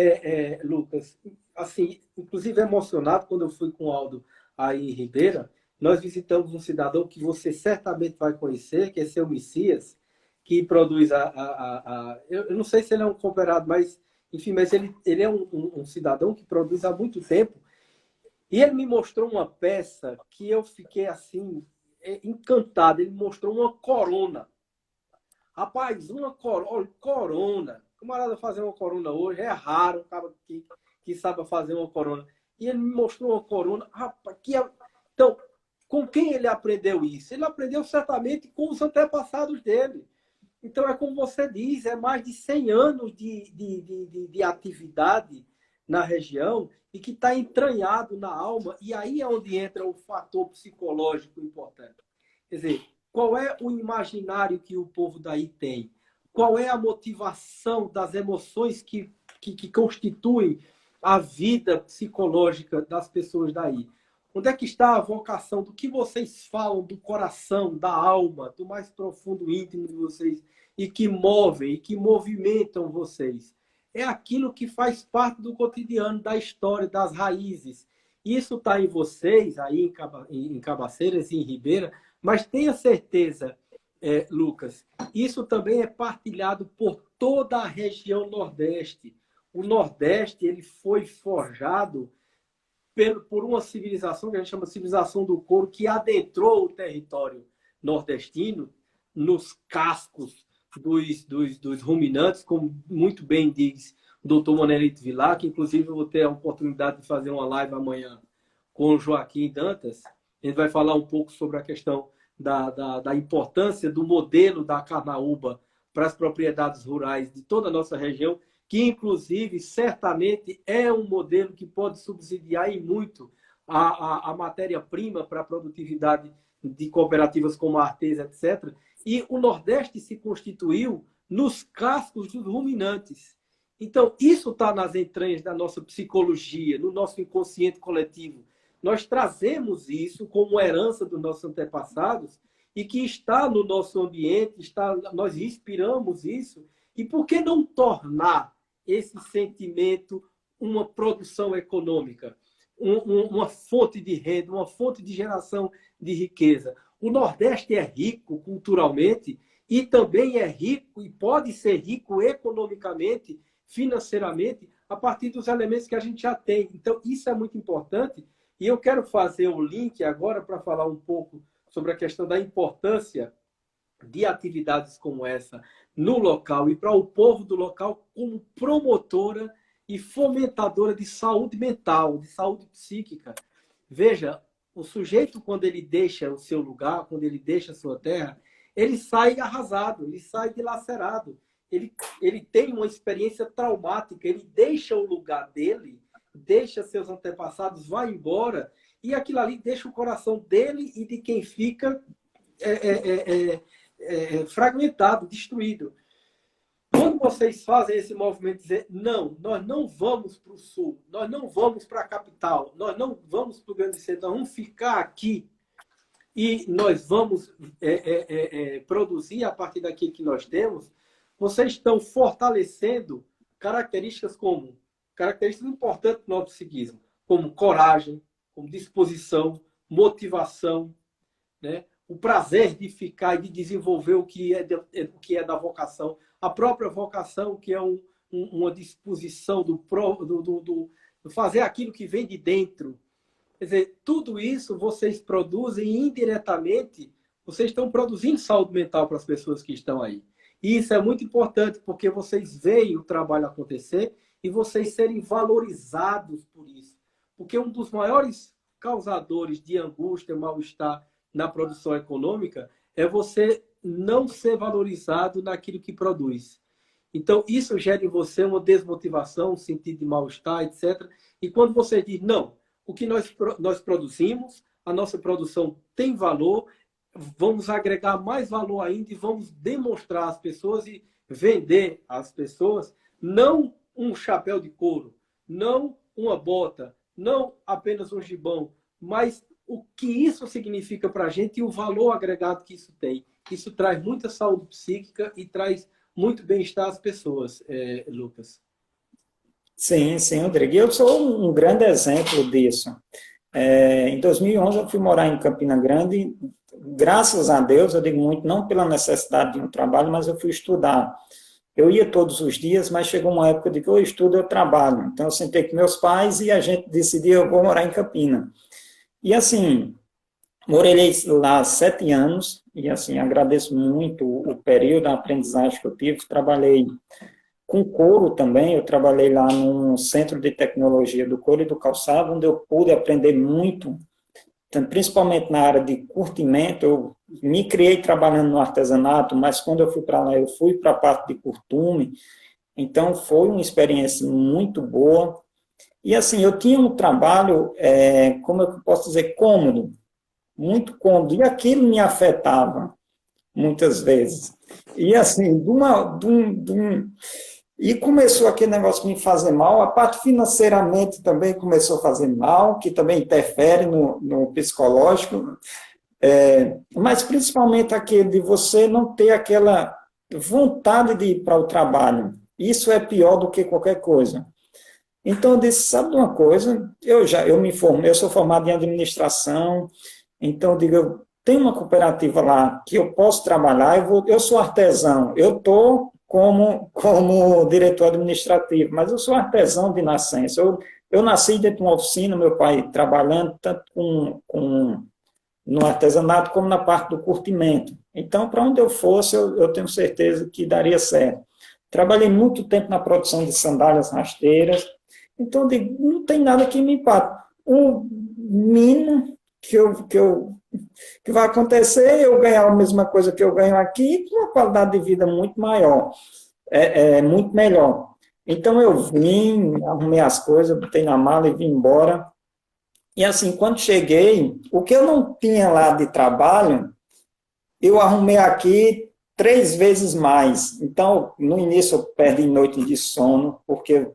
Lucas, assim, inclusive emocionado quando eu fui com o Aldo aí em Ribeira. Nós visitamos um cidadão que você certamente vai conhecer, que é seu Messias, que produz eu não sei se ele é um cooperado, mas, enfim, mas ele é um cidadão que produz há muito tempo. E ele me mostrou uma peça que eu fiquei, assim, encantado. Ele mostrou uma corona. Rapaz, uma corona. O camarada fazer uma corona hoje é raro, um cara que sabe fazer uma corona. E ele me mostrou uma corona. Rapaz, então, com quem ele aprendeu isso? Ele aprendeu certamente com os antepassados dele. Então, é como você diz, é mais de 100 anos de atividade na região e que está entranhado na alma. E aí é onde entra o fator psicológico importante. Quer dizer, qual é o imaginário que o povo daí tem? Qual é a motivação das emoções que constituem a vida psicológica das pessoas daí? Onde é que está a vocação do que vocês falam do coração, da alma, do mais profundo íntimo de vocês e que movem, e que movimentam vocês? É aquilo que faz parte do cotidiano, da história, das raízes. Isso está em vocês, aí em Cabaceiras e em Ribeira, mas tenha certeza, Lucas, isso também é partilhado por toda a região Nordeste. O Nordeste ele foi forjado por uma civilização que a gente chama de civilização do couro, que adentrou o território nordestino nos cascos dos ruminantes, como muito bem diz o doutor Manelito Vilar, que inclusive eu vou ter a oportunidade de fazer uma live amanhã com o Joaquim Dantas. A gente vai falar um pouco sobre a questão da importância do modelo da carnaúba para as propriedades rurais de toda a nossa região, que, inclusive, certamente é um modelo que pode subsidiar em muito a matéria-prima para a produtividade de cooperativas como a Artesa, etc. E o Nordeste se constituiu nos cascos dos ruminantes. Então, isso está nas entranhas da nossa psicologia, no nosso inconsciente coletivo. Nós trazemos isso como herança dos nossos antepassados e que está no nosso ambiente, nós inspiramos isso. E por que não tornar esse sentimento uma produção econômica, uma fonte de renda, uma fonte de geração de riqueza? O Nordeste é rico culturalmente e também é rico e pode ser rico economicamente, financeiramente, a partir dos elementos que a gente já tem. Então, isso é muito importante. E eu quero fazer o link agora para falar um pouco sobre a questão da importância de atividades como essa no local e para o povo do local como promotora e fomentadora de saúde mental, de saúde psíquica. Veja, o sujeito, quando ele deixa o seu lugar, quando ele deixa a sua terra, ele sai arrasado, ele sai dilacerado. Ele tem uma experiência traumática, ele deixa o lugar dele, deixa seus antepassados, vai embora, e aquilo ali deixa o coração dele e de quem fica fragmentado, destruído. Quando vocês fazem esse movimento de dizer, não, nós não vamos para o sul, nós não vamos para a capital, nós não vamos para o grande centro, nós vamos ficar aqui e nós vamos produzir a partir daquilo que nós temos, vocês estão fortalecendo características importantes do nosso psiquismo, como coragem, como disposição, motivação, né? O prazer de ficar e de desenvolver o que é da vocação, a própria vocação, que é uma disposição do fazer aquilo que vem de dentro. Quer dizer, tudo isso vocês produzem indiretamente, vocês estão produzindo saúde mental para as pessoas que estão aí. E isso é muito importante, porque vocês veem o trabalho acontecer e vocês serem valorizados por isso. Porque um dos maiores causadores de angústia, mal-estar na produção econômica é você não ser valorizado naquilo que produz. Então, isso gera em você uma desmotivação, um sentido de mal-estar, etc. E quando você diz, não, o que nós produzimos, a nossa produção tem valor, vamos agregar mais valor ainda e vamos demonstrar às pessoas e vender às pessoas, não um chapéu de couro, não uma bota, não apenas um gibão, mas o que isso significa para a gente e o valor agregado que isso tem. Isso traz muita saúde psíquica e traz muito bem-estar às pessoas, Lucas. Sim, sim, Rodrigo. Eu sou um grande exemplo disso. Em 2011, eu fui morar em Campina Grande, graças a Deus, eu digo muito, não pela necessidade de um trabalho, mas eu fui estudar. Eu ia todos os dias, mas chegou uma época de que eu estudo, eu trabalho. Então, eu sentei com meus pais e a gente decidiu, eu vou morar em Campina. E, assim, morei lá 7 anos, e, assim, agradeço muito o período, a aprendizagem que eu tive. Trabalhei com couro também, eu trabalhei lá no Centro de Tecnologia do Couro e do Calçado, onde eu pude aprender muito, principalmente na área de curtimento. Eu me criei trabalhando no artesanato, mas quando eu fui para lá, eu fui para a parte de curtume, então foi uma experiência muito boa. E assim, eu tinha um trabalho, como eu posso dizer, cômodo, muito cômodo, e aquilo me afetava muitas vezes. E assim, e começou aquele negócio de me fazer mal, a parte financeiramente também começou a fazer mal, que também interfere no psicológico, mas principalmente aquele de você não ter aquela vontade de ir para o trabalho. Isso é pior do que qualquer coisa. Então eu disse, sabe de uma coisa? Eu me formei, eu sou formado em administração, então eu digo, eu tenho uma cooperativa lá que eu posso trabalhar, eu sou artesão, eu estou como diretor administrativo, mas eu sou artesão de nascença. Eu nasci dentro de uma oficina, meu pai trabalhando tanto no artesanato como na parte do curtimento. Então, para onde eu fosse, eu tenho certeza que daria certo. Trabalhei muito tempo na produção de sandálias rasteiras, então eu digo, não tem nada que me empate. O mínimo que vai acontecer é eu ganhar a mesma coisa que eu ganho aqui, com uma qualidade de vida muito maior, muito melhor. Então eu vim, arrumei as coisas, botei na mala e vim embora. E assim, quando cheguei, o que eu não tinha lá de trabalho, eu arrumei aqui 3 vezes mais. Então, no início eu perdi noite de sono, porque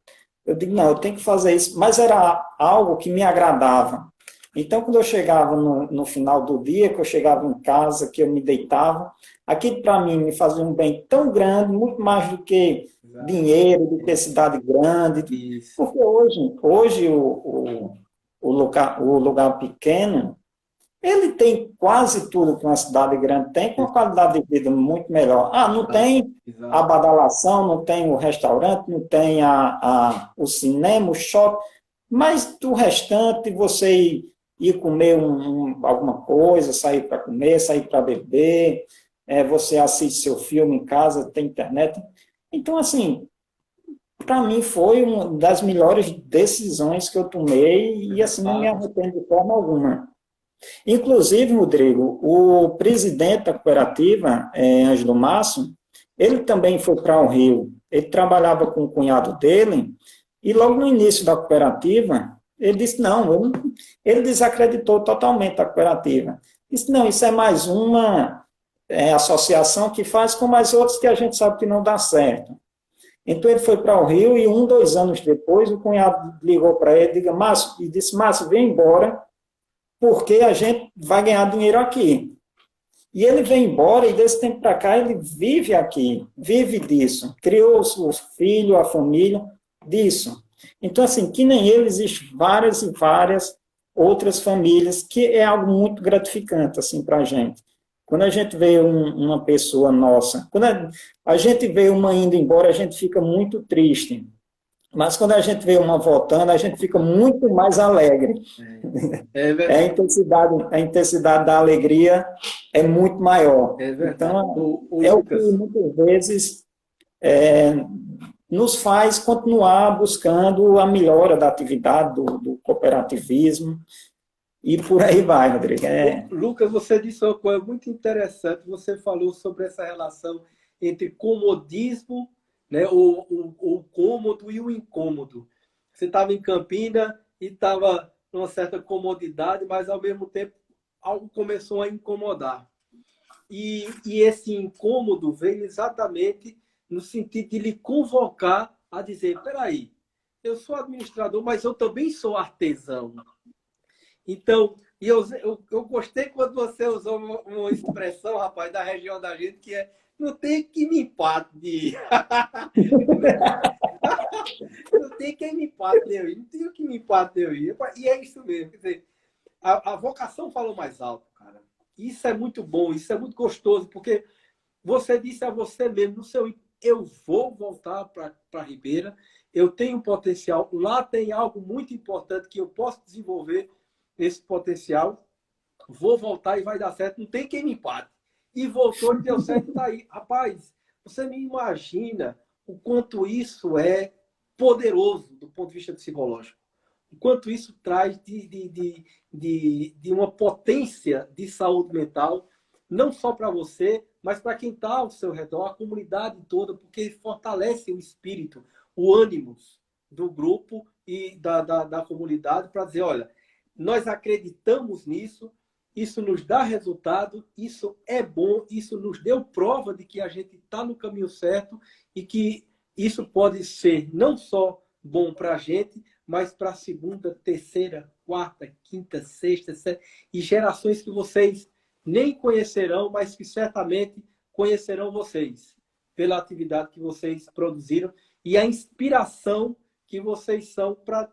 eu digo, não, eu tenho que fazer isso. Mas era algo que me agradava. Então, quando eu chegava no final do dia, que eu chegava em casa, que eu me deitava, aquilo para mim me fazia um bem tão grande, muito mais do que dinheiro, do que cidade grande. Isso. Porque hoje o lugar pequeno, ele tem quase tudo que uma cidade grande tem, com uma qualidade de vida muito melhor. Não tem a badalação, não tem o restaurante, não tem o cinema, o shopping, mas do restante, você ir comer alguma coisa, sair para comer, sair para beber, você assiste seu filme em casa, tem internet. Então, assim, para mim foi uma das melhores decisões que eu tomei e, assim, não me arrependo de forma alguma. Inclusive, Rodrigo, o presidente da cooperativa, Ângelo Masso, ele também foi para o Rio. Ele trabalhava com o cunhado dele e logo no início da cooperativa, ele disse, não, ele desacreditou totalmente a cooperativa. Disse, não, isso é mais uma associação que faz como as outras que a gente sabe que não dá certo. Então ele foi para o Rio e 2 anos depois o cunhado ligou para ele e disse, Márcio, vem embora, porque a gente vai ganhar dinheiro aqui. E ele vem embora e desse tempo para cá ele vive aqui, vive disso, criou os filhos, a família disso. Então, assim, que nem ele, existem várias e várias outras famílias, que é algo muito gratificante, assim, para a gente. Quando a gente vê uma pessoa nossa, quando a gente vê uma indo embora, a gente fica muito triste. Mas quando a gente vê uma voltando, a gente fica muito mais alegre. A intensidade da alegria é muito maior. Então, o que muitas vezes nos faz continuar buscando a melhora da atividade, do cooperativismo, e por aí vai, Rodrigo. Lucas, você disse uma coisa muito interessante. Você falou sobre essa relação entre comodismo, né, o cômodo e o incômodo. Você estava em Campina e estava numa certa comodidade, mas ao mesmo tempo algo começou a incomodar. E esse incômodo veio exatamente no sentido de lhe convocar a dizer, peraí, eu sou administrador, mas eu também sou artesão. Então, eu gostei quando você usou uma expressão, rapaz, da região da gente, que é não tem que me empate. Não tem quem me empate, não tem que me empate. E é isso mesmo. Quer dizer, a vocação falou mais alto, cara. Isso é muito bom, isso é muito gostoso, porque você disse a você mesmo, no seu, eu vou voltar para Ribeira, eu tenho um potencial, lá tem algo muito importante que eu posso desenvolver esse potencial, vou voltar e vai dar certo, não tem quem me pare. E voltou e deu certo, tá aí. Rapaz, você me imagina o quanto isso é poderoso do ponto de vista psicológico. O quanto isso traz de uma potência de saúde mental, não só para você, mas para quem está ao seu redor, a comunidade toda, porque fortalece o espírito, o ânimo do grupo e da comunidade para dizer, olha, nós acreditamos nisso, isso nos dá resultado, isso é bom, isso nos deu prova de que a gente está no caminho certo e que isso pode ser não só bom para a gente, mas para a segunda, terceira, quarta, quinta, sexta, sétima, e gerações que vocês nem conhecerão, mas que certamente conhecerão vocês pela atividade que vocês produziram e a inspiração que vocês são para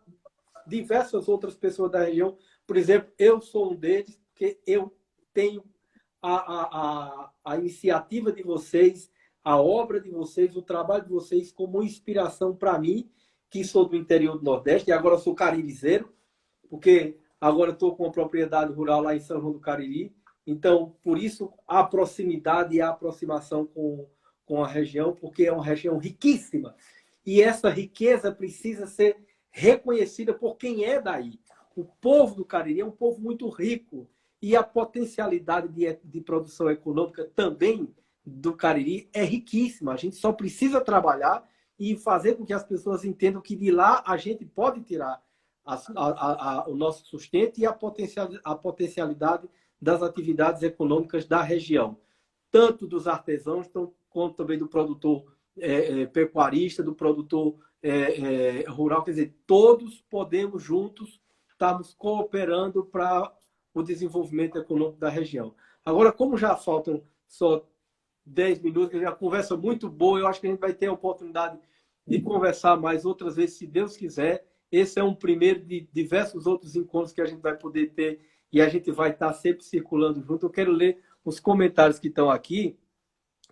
diversas outras pessoas da região. Por exemplo, eu sou um deles, porque eu tenho a iniciativa de vocês, a obra de vocês, o trabalho de vocês como inspiração para mim, que sou do interior do Nordeste, e agora sou caririzeiro, porque agora estou com uma propriedade rural lá em São João do Cariri. Então, por isso, a proximidade e a aproximação com a região, porque é uma região riquíssima. E essa riqueza precisa ser reconhecida por quem é daí. O povo do Cariri é um povo muito rico. E a potencialidade de produção econômica também do Cariri é riquíssima. A gente só precisa trabalhar e fazer com que as pessoas entendam que de lá a gente pode tirar o nosso sustento e a potencialidade das atividades econômicas da região, tanto dos artesãos quanto também do produtor pecuarista, do produtor rural. Quer dizer, todos podemos juntos estarmos cooperando para o desenvolvimento econômico da região. Agora, como já faltam só 10 minutos, a conversa muito boa, eu acho que a gente vai ter a oportunidade de conversar mais outras vezes, se Deus quiser. Esse é um primeiro de diversos outros encontros que a gente vai poder ter e a gente vai estar sempre circulando junto. Eu quero ler os comentários que estão aqui,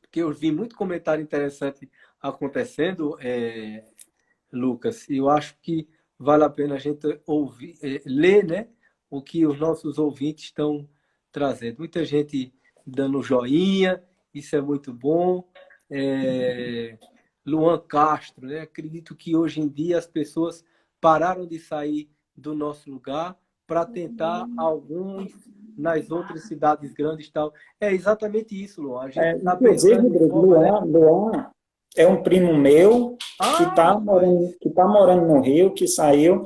porque eu vi muito comentário interessante acontecendo, Lucas, e eu acho que vale a pena a gente ouvir, ler, né, o que os nossos ouvintes estão trazendo. Muita gente dando joinha, isso é muito bom. Luan Castro, né? Acredito que hoje em dia as pessoas pararam de sair do nosso lugar para tentar alguns nas outras cidades grandes e tal. É exatamente isso, Luan. A gente está Inclusive, pensando em forma, Luan é um primo meu que está morando no Rio, que saiu.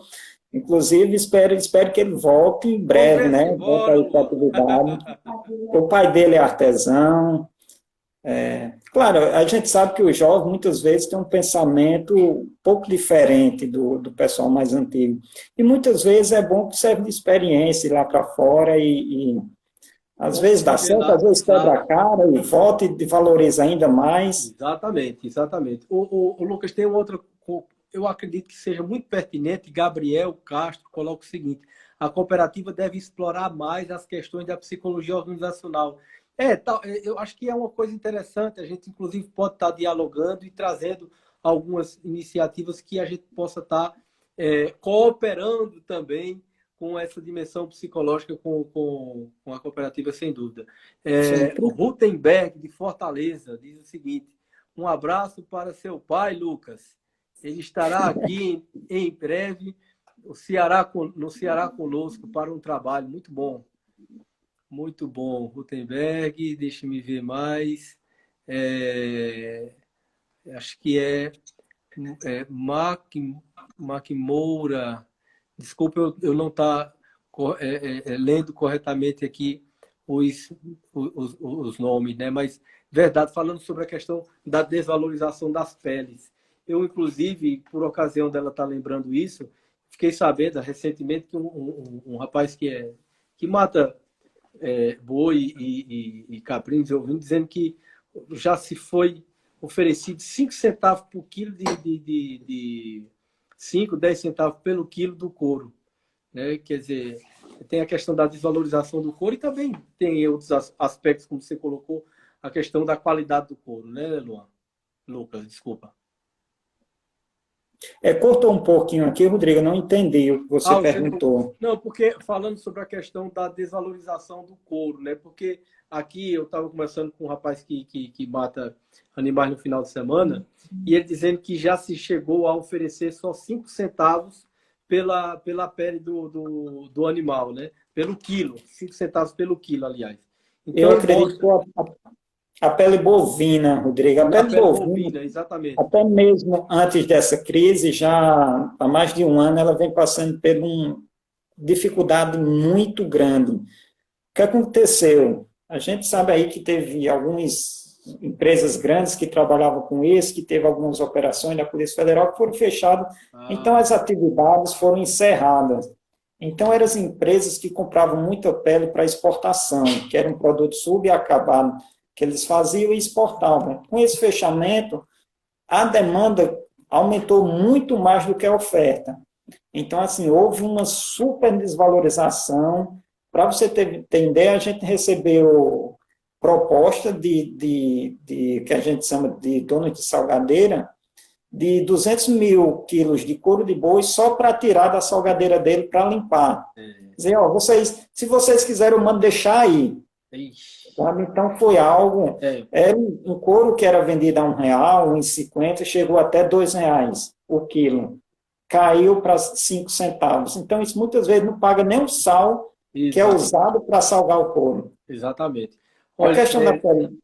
Inclusive, espero que ele volte em breve, né? Volte aí para a atividade. O pai dele é artesão. Claro, a gente sabe que os jovens muitas vezes têm um pensamento um pouco diferente do pessoal mais antigo. E muitas vezes é bom que serve de experiência ir lá para fora e às vezes dá certo, às vezes quebra a cara e volta e valoriza ainda mais. Exatamente, exatamente. O Lucas tem um outro, eu acredito que seja muito pertinente. Gabriel Castro coloca o seguinte: a cooperativa deve explorar mais as questões da psicologia organizacional. Eu acho que é uma coisa interessante. A gente, inclusive, pode estar dialogando e trazendo algumas iniciativas que a gente possa estar cooperando também com essa dimensão psicológica com a cooperativa, sem dúvida. O Rutenberg, de Fortaleza, diz o seguinte: um abraço para seu pai, Lucas. Ele estará aqui em breve no Ceará conosco para um trabalho muito bom. Muito bom, Rutenberg. Deixa-me ver mais. Acho que Mac Moura. Desculpa eu não estar lendo corretamente aqui os nomes, né? Mas, verdade, falando sobre a questão da desvalorização das peles. Eu, inclusive, por ocasião dela estar lembrando isso, fiquei sabendo recentemente que um rapaz que mata boi e caprinos, eu ouvi dizendo que já se foi oferecido 5 centavos por quilo de 5, 10 centavos pelo quilo do couro, né? Quer dizer, tem a questão da desvalorização do couro e também tem outros aspectos, como você colocou, a questão da qualidade do couro, né, Luan? Lucas, desculpa. Cortou um pouquinho aqui, Rodrigo, eu não entendi o que você perguntou. Não, porque falando sobre a questão da desvalorização do couro, né? Porque aqui eu estava conversando com um rapaz que mata animais no final de semana, e ele dizendo que já se chegou a oferecer só 5 centavos pela pele do animal, né? Pelo quilo, 5 centavos pelo quilo, aliás. Então, eu acredito que a pele bovina, Rodrigo, a pele bovina, exatamente. Até mesmo antes dessa crise, já há mais de um ano, ela vem passando por uma dificuldade muito grande. O que aconteceu? A gente sabe aí que teve algumas empresas grandes que trabalhavam com isso, que teve algumas operações da Polícia Federal que foram fechadas, então as atividades foram encerradas. Então, eram as empresas que compravam muita pele para exportação, que era um produto subacabado que eles faziam e exportavam. Com esse fechamento, a demanda aumentou muito mais do que a oferta. Então, assim, houve uma super desvalorização. Para você ter ideia, a gente recebeu proposta que a gente chama de dono de salgadeira, de 200 mil quilos de couro de boi só para tirar da salgadeira dele para limpar. Dizer, ó, se vocês quiserem, eu mando deixar aí. Sabe? Então, foi algo... Era um couro que era vendido a R$1, R$1,50, chegou até R$2 o quilo. Caiu para 5 centavos. Então, isso muitas vezes não paga nem o sal que é usado para salgar o couro. Exatamente. Olha, a questão da pele...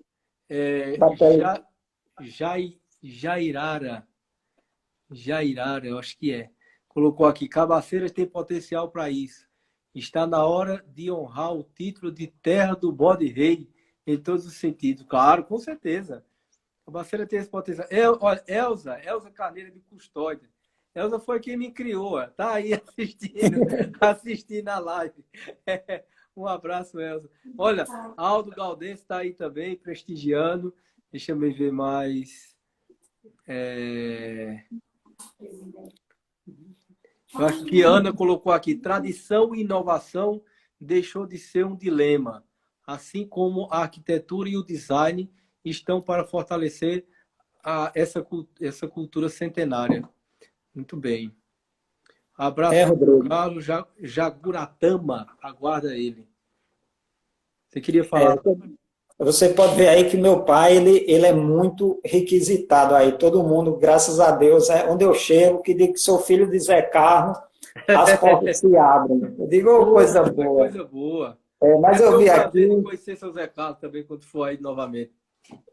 Jairara, eu acho que colocou aqui, Cabaceiras tem potencial para isso. Está na hora de honrar o título de terra do bode rei em todos os sentidos. Claro, com certeza. Cabaceiras tem esse potencial. Olha, Elza Carneiro de Custódia. Elza foi quem me criou. Está aí assistindo a live. Um abraço, Elza. Olha, Aldo Galdense está aí também, prestigiando. Deixa eu ver mais. Eu acho que Ana colocou aqui, tradição e inovação deixou de ser um dilema, assim como a arquitetura e o design estão para fortalecer essa cultura centenária. Muito bem. Abraço para Carlos Jaguratama, aguarda ele. Você queria falar? Você pode ver aí que meu pai, ele é muito requisitado aí. Todo mundo, graças a Deus, onde eu chego, que digo que sou filho de Zé Carlos, as portas se abrem. Eu digo, coisa boa. Coisa boa. Mas eu vi aqui... conhecer seu Zé Carlos também, quando for aí novamente.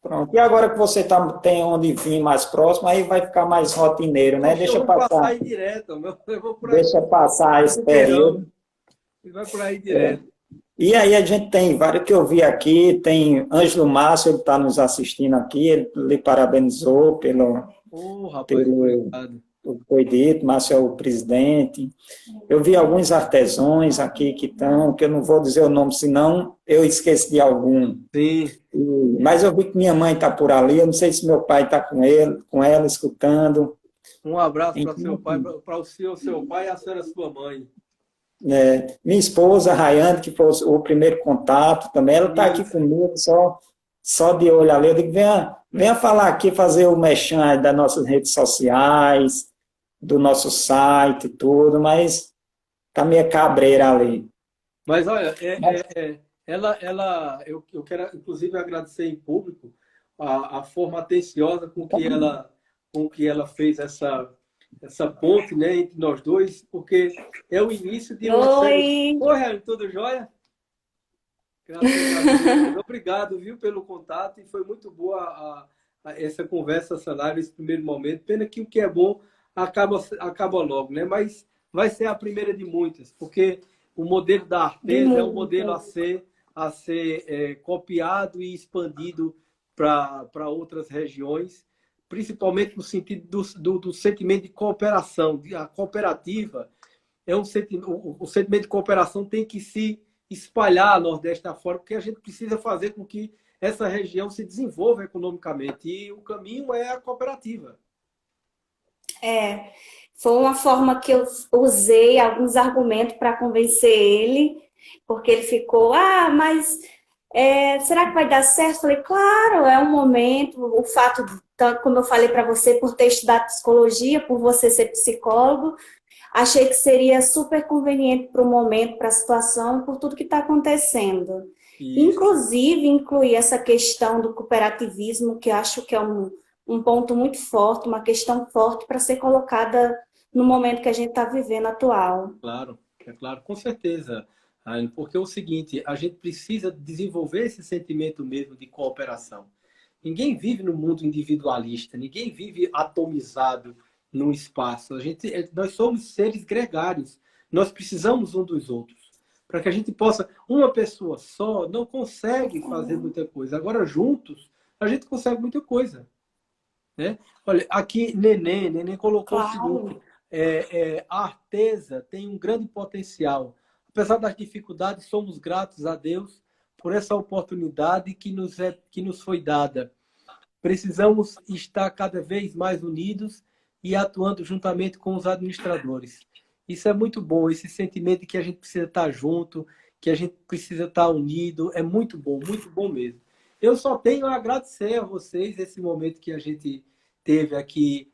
Pronto. E agora que você tem onde vir mais próximo, aí vai ficar mais rotineiro, né? Deixa passar. Passar aí direto. Eu vou por aí. Deixa passar esse período. Ele vai por aí direto. E aí a gente tem vários que eu vi aqui, tem Ângelo Márcio, ele está nos assistindo aqui, ele lhe parabenizou pelo foi dito, Márcio é o presidente. Eu vi alguns artesãos aqui que eu não vou dizer o nome, senão eu esqueço de algum. Sim. Mas eu vi que minha mãe está por ali, eu não sei se meu pai está com ela, escutando. Um abraço para seu pai, para o seu pai e a senhora sua mãe. Minha esposa, Rayane, que foi o primeiro contato também, ela está aqui comigo, só de olho ali. Eu digo, venha falar aqui, fazer o merchan das nossas redes sociais, do nosso site e tudo, mas tá meio cabreira ali. Mas olha, eu quero inclusive agradecer em público a forma atenciosa com que ela fez essa ponte, né, entre nós dois, porque é o início de uma série... Oi, Raul, tudo jóia? Graças a Deus. Obrigado, viu, pelo contato, e foi muito boa essa conversa, essa live, esse primeiro momento. Pena que o que é bom acaba logo, né? Mas vai ser a primeira de muitas, porque o modelo da Arteza é um modelo a ser copiado e expandido para outras regiões, principalmente no sentido do sentimento de cooperação. A cooperativa o sentimento de cooperação tem que se espalhar Nordeste afora, porque a gente precisa fazer com que essa região se desenvolva economicamente, e o caminho é a cooperativa. Foi uma forma que eu usei alguns argumentos para convencer ele, porque ele ficou, mas será que vai dar certo? Falei, claro, é um momento, o fato, como eu falei para você, por ter estudado psicologia, por você ser psicólogo, achei que seria super conveniente para o momento, para a situação, por tudo que está acontecendo. Isso. Inclusive, incluir essa questão do cooperativismo, que eu acho que é um ponto muito forte, uma questão forte para ser colocada no momento que a gente está vivendo atual. Claro, com certeza, Aline, porque é o seguinte, a gente precisa desenvolver esse sentimento mesmo de cooperação. Ninguém vive no mundo individualista, ninguém vive atomizado no espaço. Nós somos seres gregários, nós precisamos um dos outros. Para que a gente possa... Uma pessoa só não consegue fazer muita coisa. Agora, juntos, a gente consegue muita coisa. Né? Olha, aqui, Neném colocou o seguinte, a Arteza tem um grande potencial. Apesar das dificuldades, somos gratos a Deus por essa oportunidade que nos foi dada. Precisamos estar cada vez mais unidos e atuando juntamente com os administradores. Isso é muito bom, esse sentimento de que a gente precisa estar junto, que a gente precisa estar unido, é muito bom mesmo. Eu só tenho a agradecer a vocês esse momento que a gente teve aqui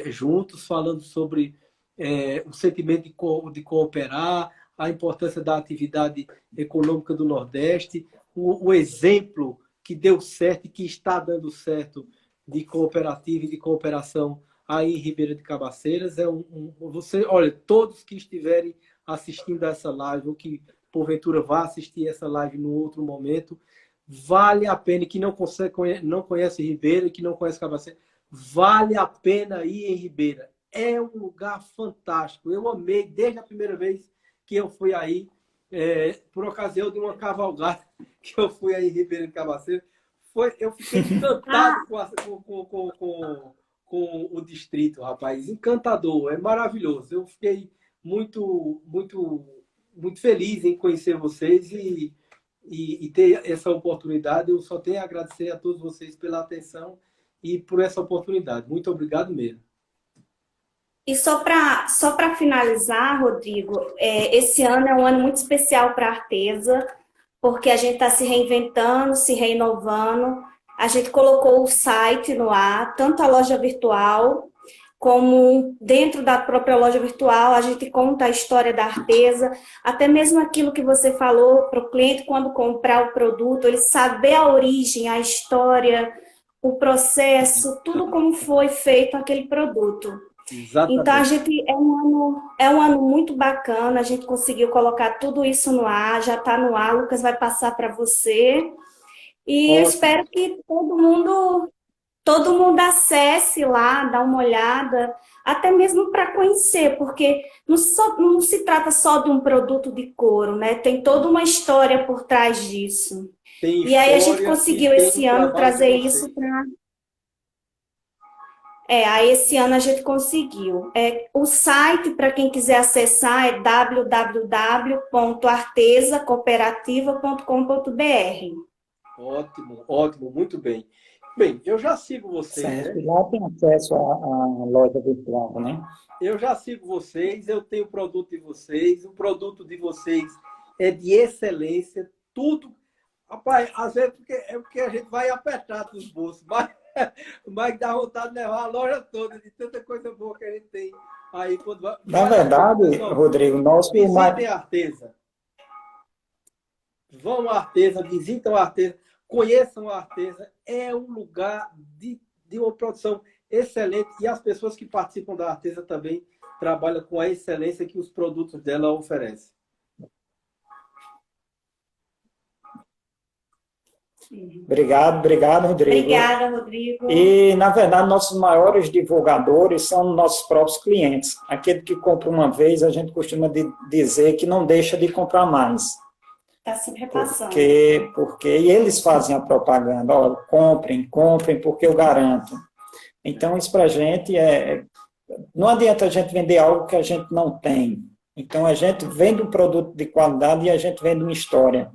juntos, falando sobre o sentimento de cooperar, a importância da atividade econômica do Nordeste, o exemplo que deu certo e que está dando certo de cooperativa e de cooperação aí em Ribeira de Cabaceiras. Olha, todos que estiverem assistindo a essa live, ou que porventura vá assistir essa live no outro momento, vale a pena, que não conhece Ribeira e que não conhece Cabaceiras, vale a pena ir em Ribeira. É um lugar fantástico. Eu amei desde a primeira vez que eu fui aí, por ocasião de uma cavalgada que eu fui aí em Ribeira de Cabaceiras. Eu fiquei encantado com o distrito, rapaz. Encantador, é maravilhoso. Eu fiquei muito feliz em conhecer vocês e ter essa oportunidade. Eu só tenho a agradecer a todos vocês pela atenção e por essa oportunidade. Muito obrigado mesmo. E só para finalizar, Rodrigo, esse ano é um ano muito especial para a Arteza, porque a gente está se reinventando, se renovando. A gente colocou o site no ar, tanto a loja virtual, como dentro da própria loja virtual, a gente conta a história da Arteza, até mesmo aquilo que você falou para o cliente quando comprar o produto, ele saber a origem, a história, o processo, tudo como foi feito aquele produto. Exatamente. Então, é um ano muito bacana, a gente conseguiu colocar tudo isso no ar, já está no ar, o Lucas vai passar para você. E eu espero que todo mundo acesse lá, dá uma olhada, até mesmo para conhecer, porque não se trata só de um produto de couro, né? Tem toda uma história por trás disso. E aí a gente conseguiu esse ano trazer isso para... aí esse ano a gente conseguiu. O site, para quem quiser acessar, é www.artezacooperativa.com.br. Ótimo, muito bem. Bem, eu já sigo vocês. Certo, né? Lá tem acesso à loja virtual, né? Eu já sigo vocês, eu tenho o produto de vocês, o produto de vocês é de excelência, tudo. Rapaz, às vezes porque a gente vai apertar dos bolsos, mas dá vontade de levar a loja toda, de tanta coisa boa que a gente tem aí. Na verdade, Rodrigo, visitem a Arteza. Vão à Arteza, visitam a Arteza, conheçam a Arteza. É um lugar de uma produção excelente e as pessoas que participam da Arteza também trabalham com a excelência que os produtos dela oferecem. Obrigado, Rodrigo. Obrigada, Rodrigo. E, na verdade, nossos maiores divulgadores são nossos próprios clientes. Aquele que compra uma vez, a gente costuma dizer que não deixa de comprar mais. Está sempre repassando. Porque eles fazem a propaganda. Ó, comprem, porque eu garanto. Então, isso para a gente não adianta a gente vender algo que a gente não tem. Então, a gente vende um produto de qualidade e a gente vende uma história.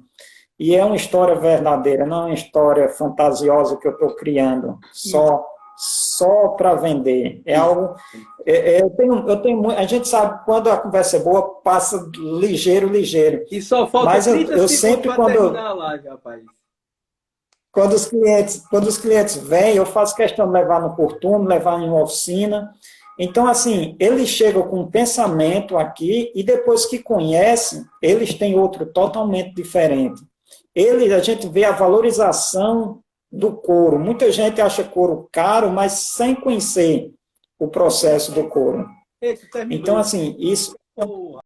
E é uma história verdadeira, não é uma história fantasiosa que eu estou criando, só para vender. É algo. A gente sabe quando a conversa é boa, passa ligeiro. E só falta Mas 30 eu segundos sempre, para terminar a live, rapaz. quando os clientes vêm, eu faço questão de levar no Portuno, levar em uma oficina. Então, assim, eles chegam com um pensamento aqui e depois que conhecem, eles têm outro totalmente diferente. A gente vê a valorização do couro. Muita gente acha couro caro, mas sem conhecer o processo do couro. Ei, tu terminou. Então, assim, isso... Porra.